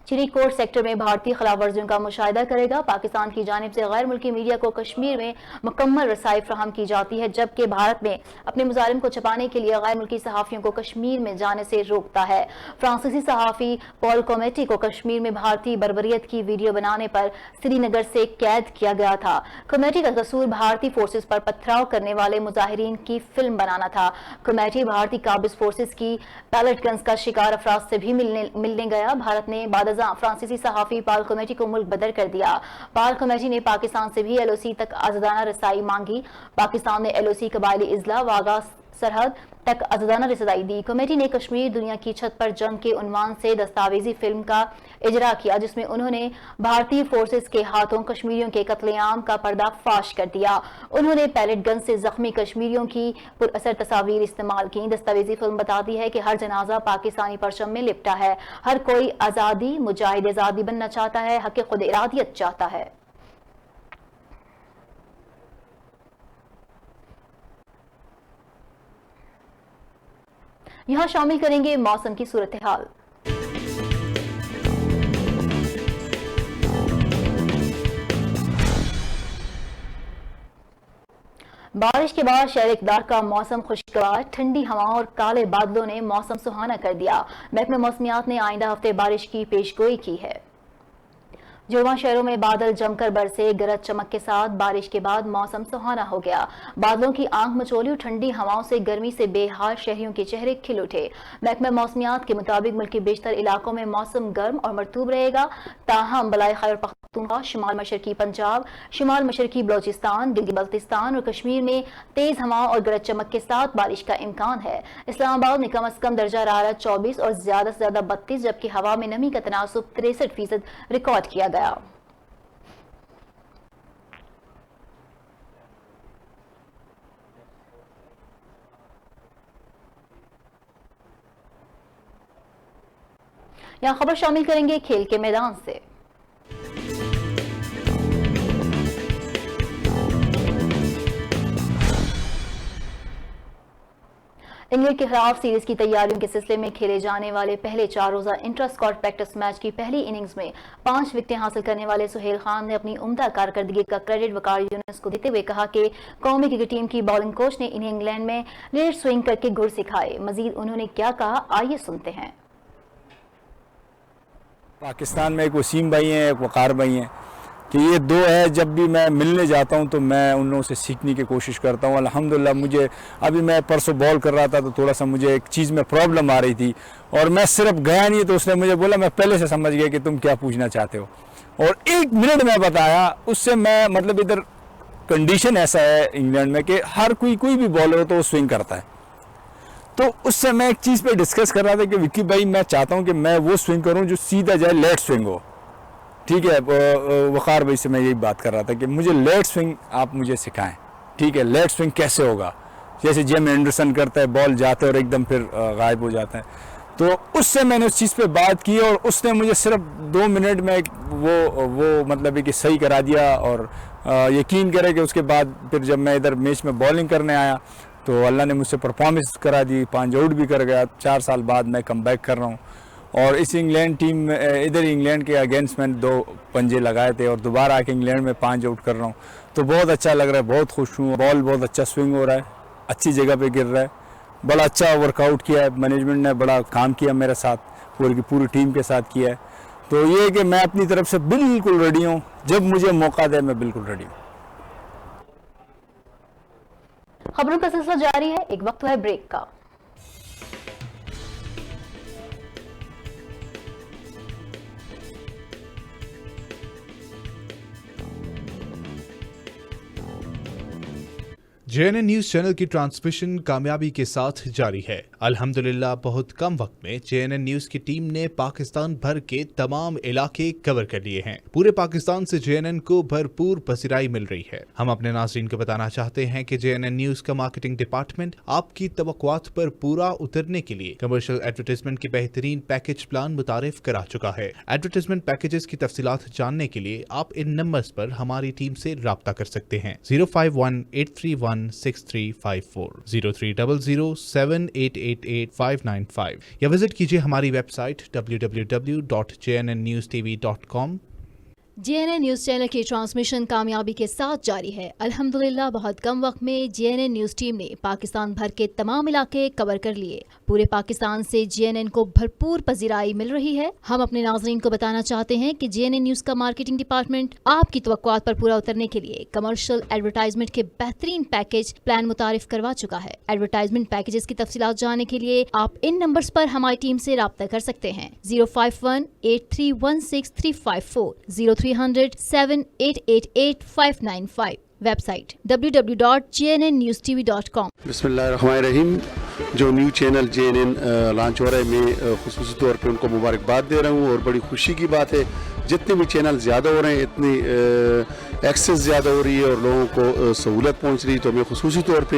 चिरीकोट सेक्टर में भारतीय खिलाफ वर्जियों का मुशाहिदा करेगा। पाकिस्तान की जानिब से गैर मुल्की मीडिया को कश्मीर में मुकम्मल रसाई फ्राहम की जाती है, जबकि भारत में अपने मुजालिम को छुपाने के लिए गैर मुल्की सहाफ़ियों को कश्मीर में जाने से रोकता है। फ्रांसीसी सहाफ़ी पॉल कॉमेटी को कश्मीर में भारतीय बर्बरियत की वीडियो बनाने पर श्रीनगर से कैद किया गया था। कॉमेटी का कसूर भारतीय फोर्सेस पर पथराव करने वाले मुजाहिरीन की फिल्म बनाना था। कॉमेटी भारतीय काबिज फोर्सेस की पैलेट गन्स का शिकार अफराद से भी मिलने गया। भारत ने बाद फ्रांसीसी सहाफी पाल कमेटी को मुल्क बदर कर दिया। पाल कमेटी ने पाकिस्तान से भी LOC तक आजादाना रसाई मांगी। पाकिस्तान ने LOC कबायली इजला वागा सरहद तक आजादाना रसाई दी। कमेटी ने कश्मीर दुनिया की छत पर जंग के उन्वान से दस्तावेजी फिल्म का इजरा किया, जिसमें उन्होंने भारतीय फोर्सेस के हाथों कश्मीरियों के कत्लेआम का पर्दाफाश कर दिया। उन्होंने पैलेट गन से जख्मी कश्मीरियों की पुरअसर तस्वीर इस्तेमाल की। दस्तावेजी फिल्म बताती है कि हर जनाजा पाकिस्तानी परचम में लिपटा है। हर कोई आज़ादी मुजाहिद आज़ादी बनना चाहता है, हक खुद इरादियत चाहता है। यहां शामिल करेंगे मौसम की सूरत हाल। बारिश के बाद शहर इकदार का मौसम खुशगवार, ठंडी हवाओं और काले बादलों ने मौसम सुहाना कर दिया। महकमा मौसमियात ने आइंदा हफ्ते बारिश की पेशगोई की है। जुड़वा शहरों में बादल जमकर बरसे, गरज चमक के साथ बारिश के बाद मौसम सुहाना हो गया। बादलों की आंख मचोली और ठंडी हवाओं से गर्मी से बेहाल शहरियों के चेहरे खिल उठे। महकमा मौसमियात के मुताबिक मुल्क के बेशतर इलाकों में मौसम गर्म और मरतूब रहेगा। ताहम बलाई खैबर पख्तूनख्वा, शिमाल मशरकी पंजाब, शिमाल मशरकी बलोचिस्तान, गिलगित बल्तिस्तान और कश्मीर में तेज हवाओं और गरज चमक के साथ बारिश का इम्कान है। इस्लामाबाद में कम अज कम दर्जा हरारत 24 और ज्यादा से ज्यादा 32, जबकि हवा में नमी का तनासुब 63% रिकॉर्ड किया गया। यहां खबर शामिल करेंगे खेल के मैदान से। इंग्लैंड के खिलाफ सीरीज की तैयारियों के सिलसिले में खेले जाने वाले पहले 4 रोजा इंटर स्क्वाड प्रैक्टिस मैच की पहली इनिंग्स में 5 विकेटें हासिल करने वाले सुहेल खान ने अपनी उम्दा कारकर्दगी का क्रेडिट वकार यूनुस को देते हुए कहा कि कौमी क्रिकेट टीम की बॉलिंग कोच ने इन्हें इंग्लैंड में लेट स्विंग करके गुर सिखाए। मजीद उन्होंने क्या कहा, आइए सुनते हैं। पाकिस्तान में एक वसीम भाई हैं, एक वकार भाई हैं कि ये दो है। जब भी मैं मिलने जाता हूं तो मैं उन लोगों से सीखने की कोशिश करता हूं। अल्हम्दुलिल्लाह मुझे अभी मैं परसों बॉल कर रहा था तो थोड़ा सा मुझे एक चीज़ में प्रॉब्लम आ रही थी और मैं सिर्फ गया नहीं तो उसने मुझे बोला, मैं पहले से समझ गया कि तुम क्या पूछना चाहते हो और 1 मिनट में बताया। उससे मैं मतलब इधर कंडीशन ऐसा है इंग्लैंड में कि हर कोई भी बॉलर हो तो वो स्विंग करता है। तो उससे मैं एक चीज़ पे डिस्कस कर रहा था कि विक्की भाई मैं चाहता हूँ कि मैं वो स्विंग करूँ जो सीधा जाए, लेट स्विंग हो। ठीक है, वकार भाई से मैं यही बात कर रहा था कि मुझे लेट स्विंग आप मुझे सिखाएं। ठीक है, लेट स्विंग कैसे होगा, जैसे जेम एंडरसन करता है, बॉल जाते है और एकदम फिर गायब हो जाता है। तो उससे मैंने उस चीज़ पे बात की और उसने मुझे सिर्फ 2 मिनट में वो मतलब कि सही करा दिया। और यकीन करें कि उसके बाद फिर जब मैं इधर मैच में बॉलिंग करने आया तो अल्लाह ने मुझसे परफॉर्मेंस करा दी, 5 आउट भी कर गया। 4 साल बाद मैं कम बैक कर रहा हूँ और इस इंग्लैंड टीम में इधर इंग्लैंड के अगेंस्ट मैंने 2 पंजे लगाए थे और दोबारा आके इंग्लैंड में 5 आउट कर रहा हूँ। तो बहुत अच्छा लग रहा है, बहुत खुश हूँ। बॉल बहुत अच्छा स्विंग हो रहा है, अच्छी जगह पे गिर रहा है, बड़ा अच्छा वर्कआउट किया है। मैनेजमेंट ने बड़ा काम किया मेरे साथ, पूरी टीम के साथ किया है। तो ये कि मैं अपनी तरफ से बिल्कुल रेडी हूँ, जब मुझे मौका दे मैं बिल्कुल रेडी हूँ। खबरों का सिलसिला जारी है, एक वक्त है ब्रेक का। JNN न्यूज चैनल की ट्रांसमिशन कामयाबी के साथ जारी है। अल्हम्दुलिल्लाह बहुत कम वक्त में JNN न्यूज की टीम ने पाकिस्तान भर के तमाम इलाके कवर कर लिए हैं। पूरे पाकिस्तान से JNN को भरपूर पसीराई मिल रही है। हम अपने नाज़रीन को बताना चाहते हैं कि JNN न्यूज का मार्केटिंग डिपार्टमेंट आपकी तवक्कुआत पर पूरा उतरने के लिए कमर्शियल एडवर्टाइजमेंट की बेहतरीन पैकेज प्लान मुतारिफ करा चुका है। एडवर्टाइजमेंट पैकेजेस की तफसीलात जानने के लिए आप इन नंबर्स पर हमारी टीम से राब्ता कर सकते हैं। 051-831-6354, 0300-7888595 या विजिट कीजिए हमारी website www.jnnnewstv.com। JNN news channel की ट्रांसमिशन कामयाबी के साथ जारी है। अल्हम्दुलिल्लाह बहुत कम वक्त में JNN न्यूज टीम ने पाकिस्तान भर के तमाम इलाके कवर कर लिए। पूरे पाकिस्तान से JNN को भरपूर पजीराई मिल रही है। हम अपने नाज़रीन को बताना चाहते हैं कि JNN न्यूज का मार्केटिंग डिपार्टमेंट आपकी तवक्कुआत पर पूरा उतरने के लिए कमर्शियल एडवर्टाइजमेंट के बेहतरीन पैकेज प्लान मुतारिफ करवा चुका है। एडवर्टाइजमेंट पैकेजेस की तफसीलात जानने के लिए आप इन नंबर्स पर हमारी टीम से राब्ता कर सकते हैं। 051-831-6354, 0300-7888595। Website www.jnnnewstv.com। बिस्मिल्लाहिर्रहमानिर्रहीम। जो न्यू चैनल JNN लॉन्च हो रहा है, मैं खुसूसी तौर पे उनको मुबारकबाद दे रहा हूँ और बड़ी खुशी की बात है जितने भी चैनल ज़्यादा हो रहे हैं इतनी एक्सेस ज़्यादा हो रही है और लोगों को सहूलत पहुँच रही है। तो मैं खुसूसी तौर पे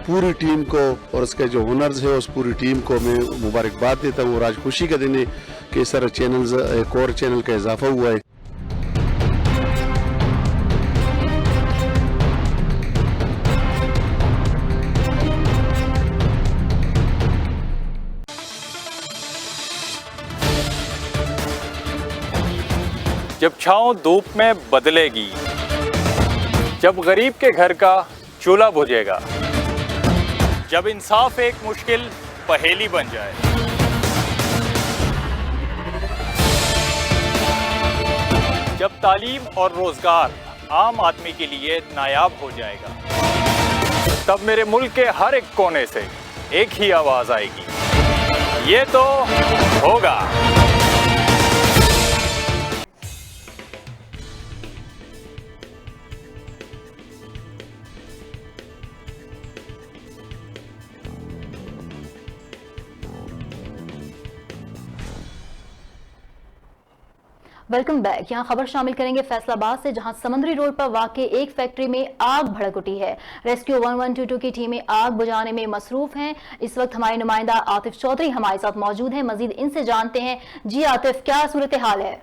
पूरी टीम को और उसके जो ओनर्स है उस पूरी टीम को मैं मुबारकबाद देता हूँ। और आज खुशी का दिन है कि इस तरह चैनल्स एक और चैनल का इजाफा हुआ है। जब छाँव धूप में बदलेगी, जब गरीब के घर का चूल्हा बुझेगा, जब इंसाफ एक मुश्किल पहेली बन जाए, जब तालीम और रोजगार आम आदमी के लिए नायाब हो जाएगा, तब मेरे मुल्क के हर एक कोने से एक ही आवाज आएगी, ये तो होगा। Welcome back. यहाँ खबर शामिल करेंगे फैसलाबाद से, जहाँ समुद्री रोड पर वाक़ई एक फैक्ट्री में आग भड़क उठी है। रेस्क्यू 1122 की टीमें आग बुझाने में मसरूफ हैं। इस वक्त हमारे नुमाइंदा आतिफ चौधरी हमारे साथ मौजूद हैं। मजीद इनसे जानते हैं। जी आतिफ, क्या सूरत हाल है?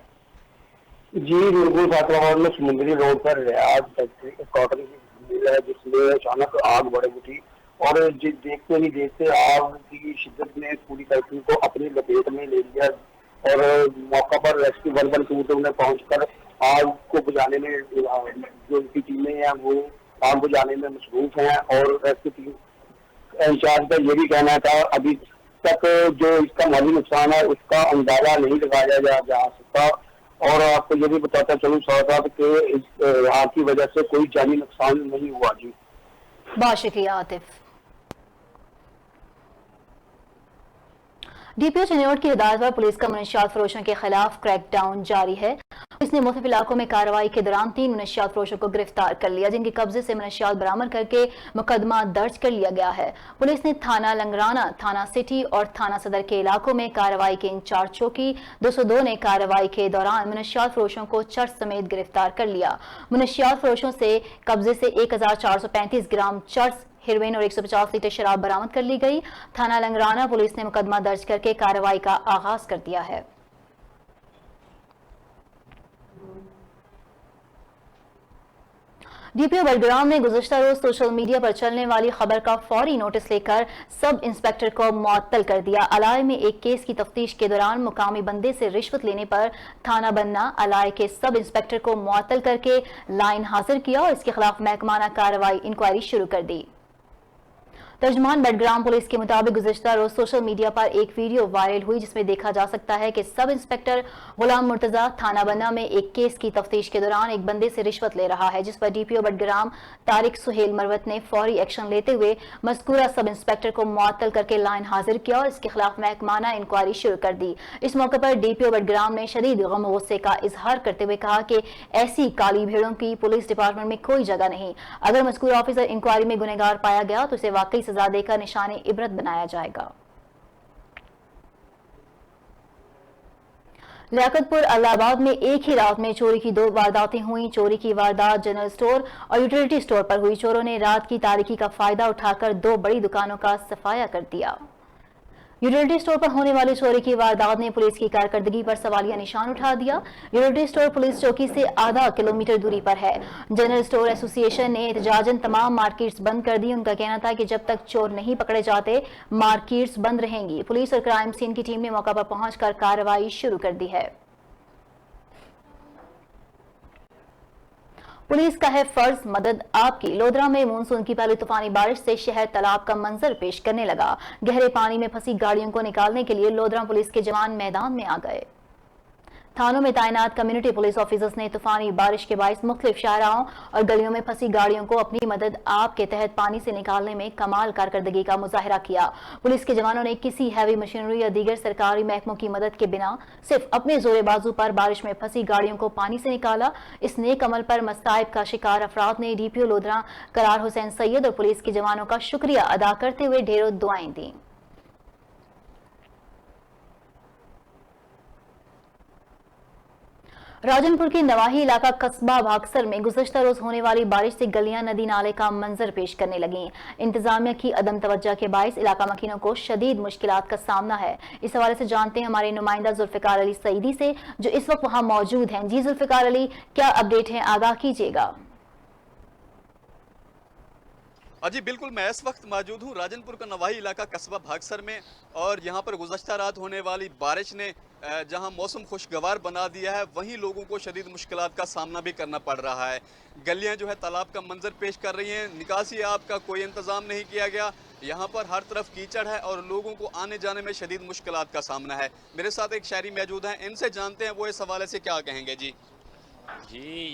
जी बिल्कुल, फैसलाबाद में समुद्री रोड पर रियाज फैक्ट्री कॉटन की मिल है जिसमें अचानक आग भड़क उठी और देखते नहीं देखते आग की शिद्दत ने पूरी फैक्ट्री को अपनी लपेट में ले लिया और मौका पर रेस्क्यू 112 में पहुंचकर आग को बुझाने में जो उनकी टीमें हैं वो आग बुझाने में मसरूफ हैं। और रेस्क्यू टीम इंचार्ज का ये भी कहना था अभी तक जो इसका माली नुकसान है उसका अंदाजा नहीं लगाया जा सकता। और आपको ये भी बताता चलूँ साथ कि इस आग की वजह से कोई जानी नुकसान नहीं हुआ जी। बहुत शुक्रिया आतिफ। डीपीओ चिन्नौट की हिदायत पर पुलिस का मनशियात फरोशों के खिलाफ क्रैकडाउन जारी है। पुलिस ने मुख्तलिफ इलाकों में कार्रवाई के दौरान 3 मनशियात फरोशों को गिरफ्तार कर लिया, जिनके कब्जे से मनशियात बरामद करके मुकदमा दर्ज कर लिया गया है। पुलिस ने थाना लंगराना, थाना सिटी और थाना सदर के इलाकों में कार्रवाई के इंचार्ज चौकी 202 ने कार्रवाई के दौरान मनशियात फरोशों को चर्च समेत गिरफ्तार कर लिया। मनशियात फरोशों से कब्जे से 1435 ग्राम चर्च, हेरोइन और 150 लीटर शराब बरामद कर ली गई। थाना लंगराना पुलिस ने मुकदमा दर्ज करके कार्रवाई का आगाज कर दिया है। डीपीओ बडग्राम ने गुज़श्ता रोज सोशल मीडिया पर चलने वाली खबर का फौरी नोटिस लेकर सब इंस्पेक्टर को मुअत्तल कर दिया। अलाय में एक केस की तफ्तीश के दौरान मुकामी बंदे से रिश्वत लेने पर थाना बन्ना अलाय के सब इंस्पेक्टर को मुअत्तल करके लाइन हाजिर किया और इसके खिलाफ महकमाना कार्रवाई इंक्वायरी शुरू कर दी। तर्जमान बडग्राम पुलिस के मुताबिक गुज़श्ता रोज सोशल मीडिया पर एक वीडियो वायरल हुई जिसमें देखा जा सकता है कि सब इंस्पेक्टर गुलाम मुर्तजा थाना बन्ना में एक केस की तफ्तीश के दौरान एक बंदे से रिश्वत ले रहा है, जिस पर डीपीओ बडग्राम तारिक सुहेल मरवत ने फौरी एक्शन लेते हुए मज़कूरा सब इंस्पेक्टर को मुअत्तल करके लाइन हाजिर किया और इसके खिलाफ महकमाना इंक्वायरी शुरू कर दी। इस मौके पर डीपीओ बडग्राम ने शदीद गम गुस्से का इजहार करते हुए कहा कि ऐसी काली भेड़ों की पुलिस डिपार्टमेंट में कोई जगह नहीं। अगर मज़कूर ऑफिसर इंक्वायरी में गुनहगार पाया गया तो उसे वाकई सजा देकर निशाने इबरत बनाया जाएगा। लियाकतपुर इलाहाबाद में एक ही रात में चोरी की 2 वारदातें हुई। चोरी की वारदात जनरल स्टोर और यूटिलिटी स्टोर पर हुई। चोरों ने रात की तारीकी का फायदा उठाकर 2 बड़ी दुकानों का सफाया कर दिया। यूटिलिटी स्टोर पर होने वाली चोरी की वारदात ने पुलिस की कारकर्दगी पर सवालिया निशान उठा दिया। यूटिलिटी स्टोर पुलिस चौकी से आधा किलोमीटर दूरी पर है। जनरल स्टोर एसोसिएशन ने एहतजाजन तमाम मार्केट्स बंद कर दी। उनका कहना था कि जब तक चोर नहीं पकड़े जाते मार्केट्स बंद रहेंगी। पुलिस और क्राइम सीन की टीम ने मौका पर पहुंचकर कार्रवाई शुरू कर दी है। पुलिस का है फर्ज मदद आपकी। लोधरा में मानसून की पहली तूफानी बारिश से शहर तालाब का मंजर पेश करने लगा। गहरे पानी में फंसी गाड़ियों को निकालने के लिए लोधरा पुलिस के जवान मैदान में आ गए। थानों में तैनात कम्युनिटी पुलिस ऑफिसर्स ने तूफानी बारिश के बायस मुख्तलिफ शाहराहों और गलियों में फंसी गाड़ियों को अपनी मदद आप के तहत पानी से निकालने में कमाल कारकर्दगी का मुजाहिरा किया। पुलिस के जवानों ने किसी हैवी मशीनरी या दीगर सरकारी महकमों की मदद के बिना सिर्फ अपने जोरे बाजू पर बारिश में फंसी गाड़ियों को पानी से निकाला। इस नेक अमल पर मस्ताइब का शिकार अफराद ने डीपीओ लोधरा करार हुसैन सैयद और पुलिस के जवानों का शुक्रिया अदा करते हुए ढेरों दुआएं दी। राजनपुर के नवाही इलाका कस्बा भागसर में गुज़श्ता रोज होने वाली बारिश से गलियां नदी नाले का मंजर पेश करने लगी। इंतजामिया की अदम तवज्जो के बायस इलाका मकीनों को शदीद मुश्किलात का सामना है। इस हवाले से जानते हैं हमारे नुमाइंदा जुल्फिकार अली सईदी से, जो इस वक्त वहां मौजूद हैं। जी जुल्फिकार अली, क्या अपडेट है, आगाह कीजिएगा। जी बिल्कुल, मैं इस वक्त मौजूद हूँ राजनपुर का नवाही इलाका कस्बा भागसर में, और यहाँ पर गुज़श्ता रात होने वाली बारिश ने जहाँ मौसम खुशगवार बना दिया है, वहीं लोगों को शदीद मुश्किलात का सामना भी करना पड़ रहा है। गलियाँ जो है तालाब का मंजर पेश कर रही हैं। निकासी आब का कोई इंतज़ाम नहीं किया गया। यहाँ पर हर तरफ कीचड़ है और लोगों को आने जाने में शदीद मुश्किलात का सामना है। मेरे साथ एक शहरी मौजूद हैं, इनसे जानते हैं वो इस हवाले से क्या कहेंगे। जी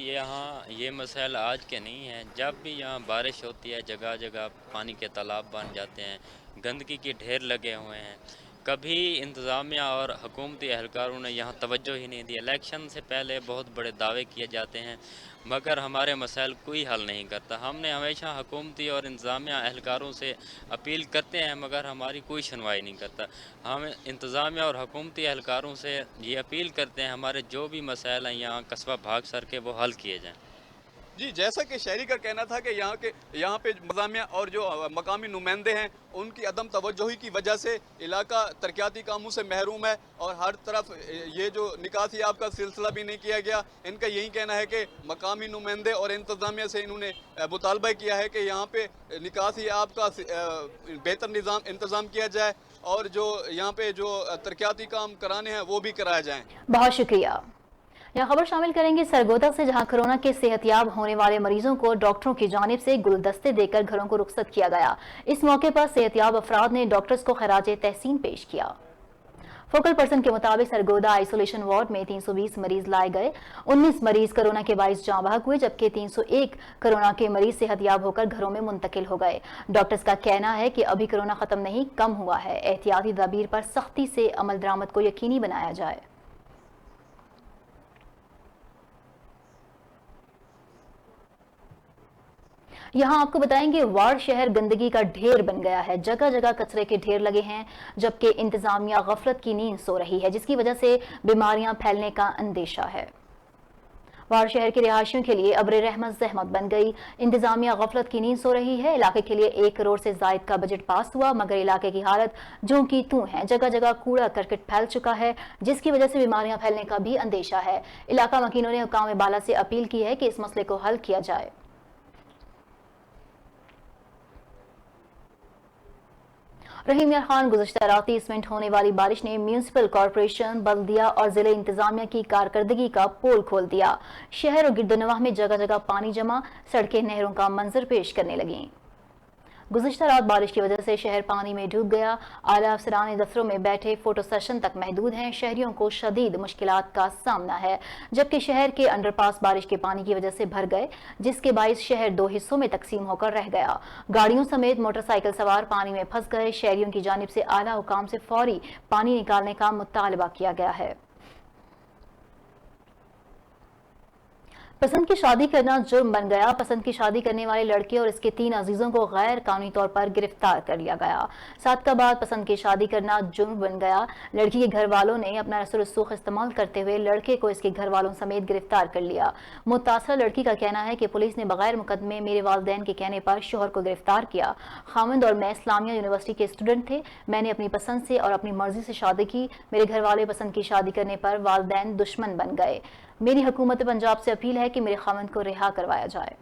यहाँ ये मसाइल आज के नहीं हैं। जब भी यहाँ बारिश होती है जगह जगह पानी के तालाब बन जाते हैं, गंदगी के ढेर लगे हुए हैं। कभी इंतज़ामिया और हुकूमती एहलकारों ने यहाँ तवज्जो ही नहीं दी। इलेक्शन से पहले बहुत बड़े दावे किए जाते हैं मगर हमारे मसाइल कोई हल नहीं करता। हमने हमेशा हुकूमती और इंतज़ामिया एहलकारों से अपील करते हैं मगर हमारी कोई सुनवाई नहीं करता। हम इंतज़ामिया और हुकूमती एहलकारों से ये अपील करते हैं हमारे जो भी मसाइल हैं यहाँ कस्बा भागसर के वो हल किए जाएँ। जी, जैसा कि शहरी का कहना था कि यहाँ पे इंतज़ामिया और जो मकामी नुमाइंदे हैं उनकी अदम तवज्जोही की वजह से इलाका तरक्याती कामों से महरूम है और हर तरफ ये जो निकासी याब का सिलसिला भी नहीं किया गया। इनका यही कहना है कि मकामी नुमाइंदे और इंतज़ामिया से इन्होंने मुतालबा किया है कि यहाँ पे निकासी याब का बेहतर इंतज़ाम किया जाए और जो यहाँ पे जो तरक्याती काम कराने हैं वो भी कराए जाएँ। बहुत शुक्रिया। यह खबर शामिल करेंगे सरगोदा से, जहां कोरोना के सेहतयाब होने वाले मरीजों को डॉक्टरों की जानिब से गुलदस्ते देकर घरों को रुखसत किया गया। इस मौके पर सेहतयाब अफराद ने डॉक्टर्स को खराज तहसीन पेश किया। फोकल पर्सन के मुताबिक सरगोदा आइसोलेशन वार्ड में 320 मरीज लाए गए। 19 मरीज कोरोना के बाइस जाँ बहक हुए, जबकि 301 कोरोना के मरीज सेहतयाब होकर घरों में मुंतकिल हो गए। डॉक्टर्स का कहना है कि अभी कोरोना खत्म नहीं, कम हुआ है। एहतियाती तदबीर पर सख्ती से अमल दरामद को यकीनी बनाया जाए। यहाँ आपको बताएंगे, वार्ड शहर गंदगी का ढेर बन गया है। जगह जगह कचरे के ढेर लगे हैं, जबकि इंतजामिया गफलत की नींद सो रही है, जिसकी वजह से बीमारियां फैलने का अंदेशा है। वार्ड शहर के रिहायशियों के लिए अब्र रहमत जहमत बन गई। इंतजामिया गफलत की नींद सो रही है। इलाके के लिए 1 करोड़ से जायद का बजट पास हुआ, मगर इलाके की हालत जो की तू है। जगह जगह कूड़ा करकट फैल चुका है, जिसकी वजह से बीमारियां फैलने का भी अंदेशा है। इलाका मकीनों ने हुकाम बाला से अपील की है कि इस मसले को हल किया जाए। रहीम यार खान, गुज़श्ता रात 30 मिनट होने वाली बारिश ने म्यूनिसिपल कॉरपोरेशन, बल्दिया और जिले इंतजामिया की कारकर्दगी का पोल खोल दिया। शहर और गिरदोनवाह में जगह जगह पानी जमा, सड़कें नहरों का मंजर पेश करने लगीं। गुज़श्ता रात बारिश की वजह से शहर पानी में डूब गया। आला अफसरान दफ्तरों में बैठे फोटो सेशन तक महदूद हैं। शहरियों को शदीद मुश्किलात का सामना है, जबकि शहर के अंडरपास बारिश के पानी की वजह से भर गए, जिसके बायस शहर 2 हिस्सों में तकसीम होकर रह गया। गाड़ियों समेत मोटरसाइकिल सवार पानी में फंस गए। शहरियों की जानिब से आला हुकाम से फौरी पानी निकालने का मुतालबा किया गया है। पसंद की शादी करना जुर्म बन गया। पसंद की शादी करने वाले लड़के और इसके 3 अजीजों को गैर कानूनी तौर पर गिरफ्तार कर लिया गया। सादका बाद पसंद की शादी करना जुर्म बन गया। लड़की के घर वालों ने अपना रसूख इस्तेमाल करते हुए लड़के को इसके घर वालों समेत गिरफ्तार कर लिया। मुतासरा लड़की का कहना है कि पुलिस ने बगैर मुकदमे मेरे वालिदैन के कहने पर शोहर को गिरफ्तार किया। खामिंद और मैं इस्लामिया यूनिवर्सिटी के स्टूडेंट थे। मैंने अपनी पसंद से और अपनी मर्जी से शादी की। मेरे घर वाले पसंद की शादी करने पर वालिदैन दुश्मन बन गए। मेरी हुकूमत पंजाब से अपील है कि मेरे खामिंद को रिहा करवाया जाए।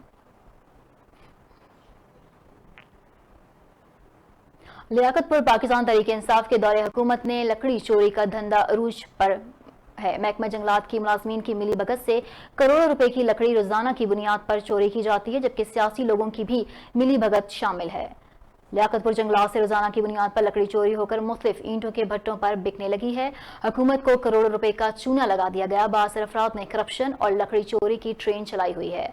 लियाकतपुर पाकिस्तान तहरीक इंसाफ के दौरे हुकूमत ने लकड़ी चोरी का धंधा अरूज पर है। महकमा जंगलात की मुलाजमीन की मिली भगत से करोड़ों रुपए की लकड़ी रोजाना की बुनियाद पर चोरी की जाती है, जबकि सियासी लोगों की भी मिली भगत शामिल है। लियाकतपुर जंगलात से रोजाना की बुनियाद पर लकड़ी चोरी होकर मुख्तलिफ ईंटों के भट्टों पर बिकने लगी है। हुकूमत को करोड़ों रुपए का चूना लगा दिया गया। बासर अफराद ने करप्शन और लकड़ी चोरी की ट्रेन चलाई हुई है।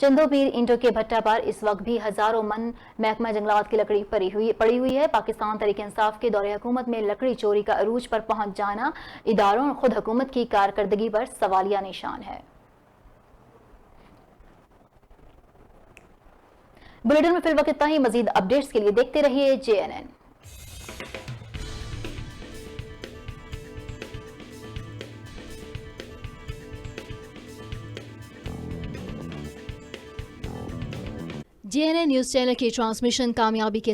चंदो पीर ईंटों के भट्टा पर इस वक्त भी हजारों मन महकमा जंगलात की लकड़ी पड़ी हुई है। पाकिस्तान तहरीक इंसाफ के दौरे हुकूमत में लकड़ी चोरी का अरूज पर पहुंच जाना इदारों और खुद हुकूमत की कारकर्दगी पर सवालिया निशान है। बुलेटिन में फिलहाल इतना ही। मजीद अपडेट्स के लिए देखते रहिए JNN। JNN न्यूज चैनल की ट्रांसमिशन कामयाबी के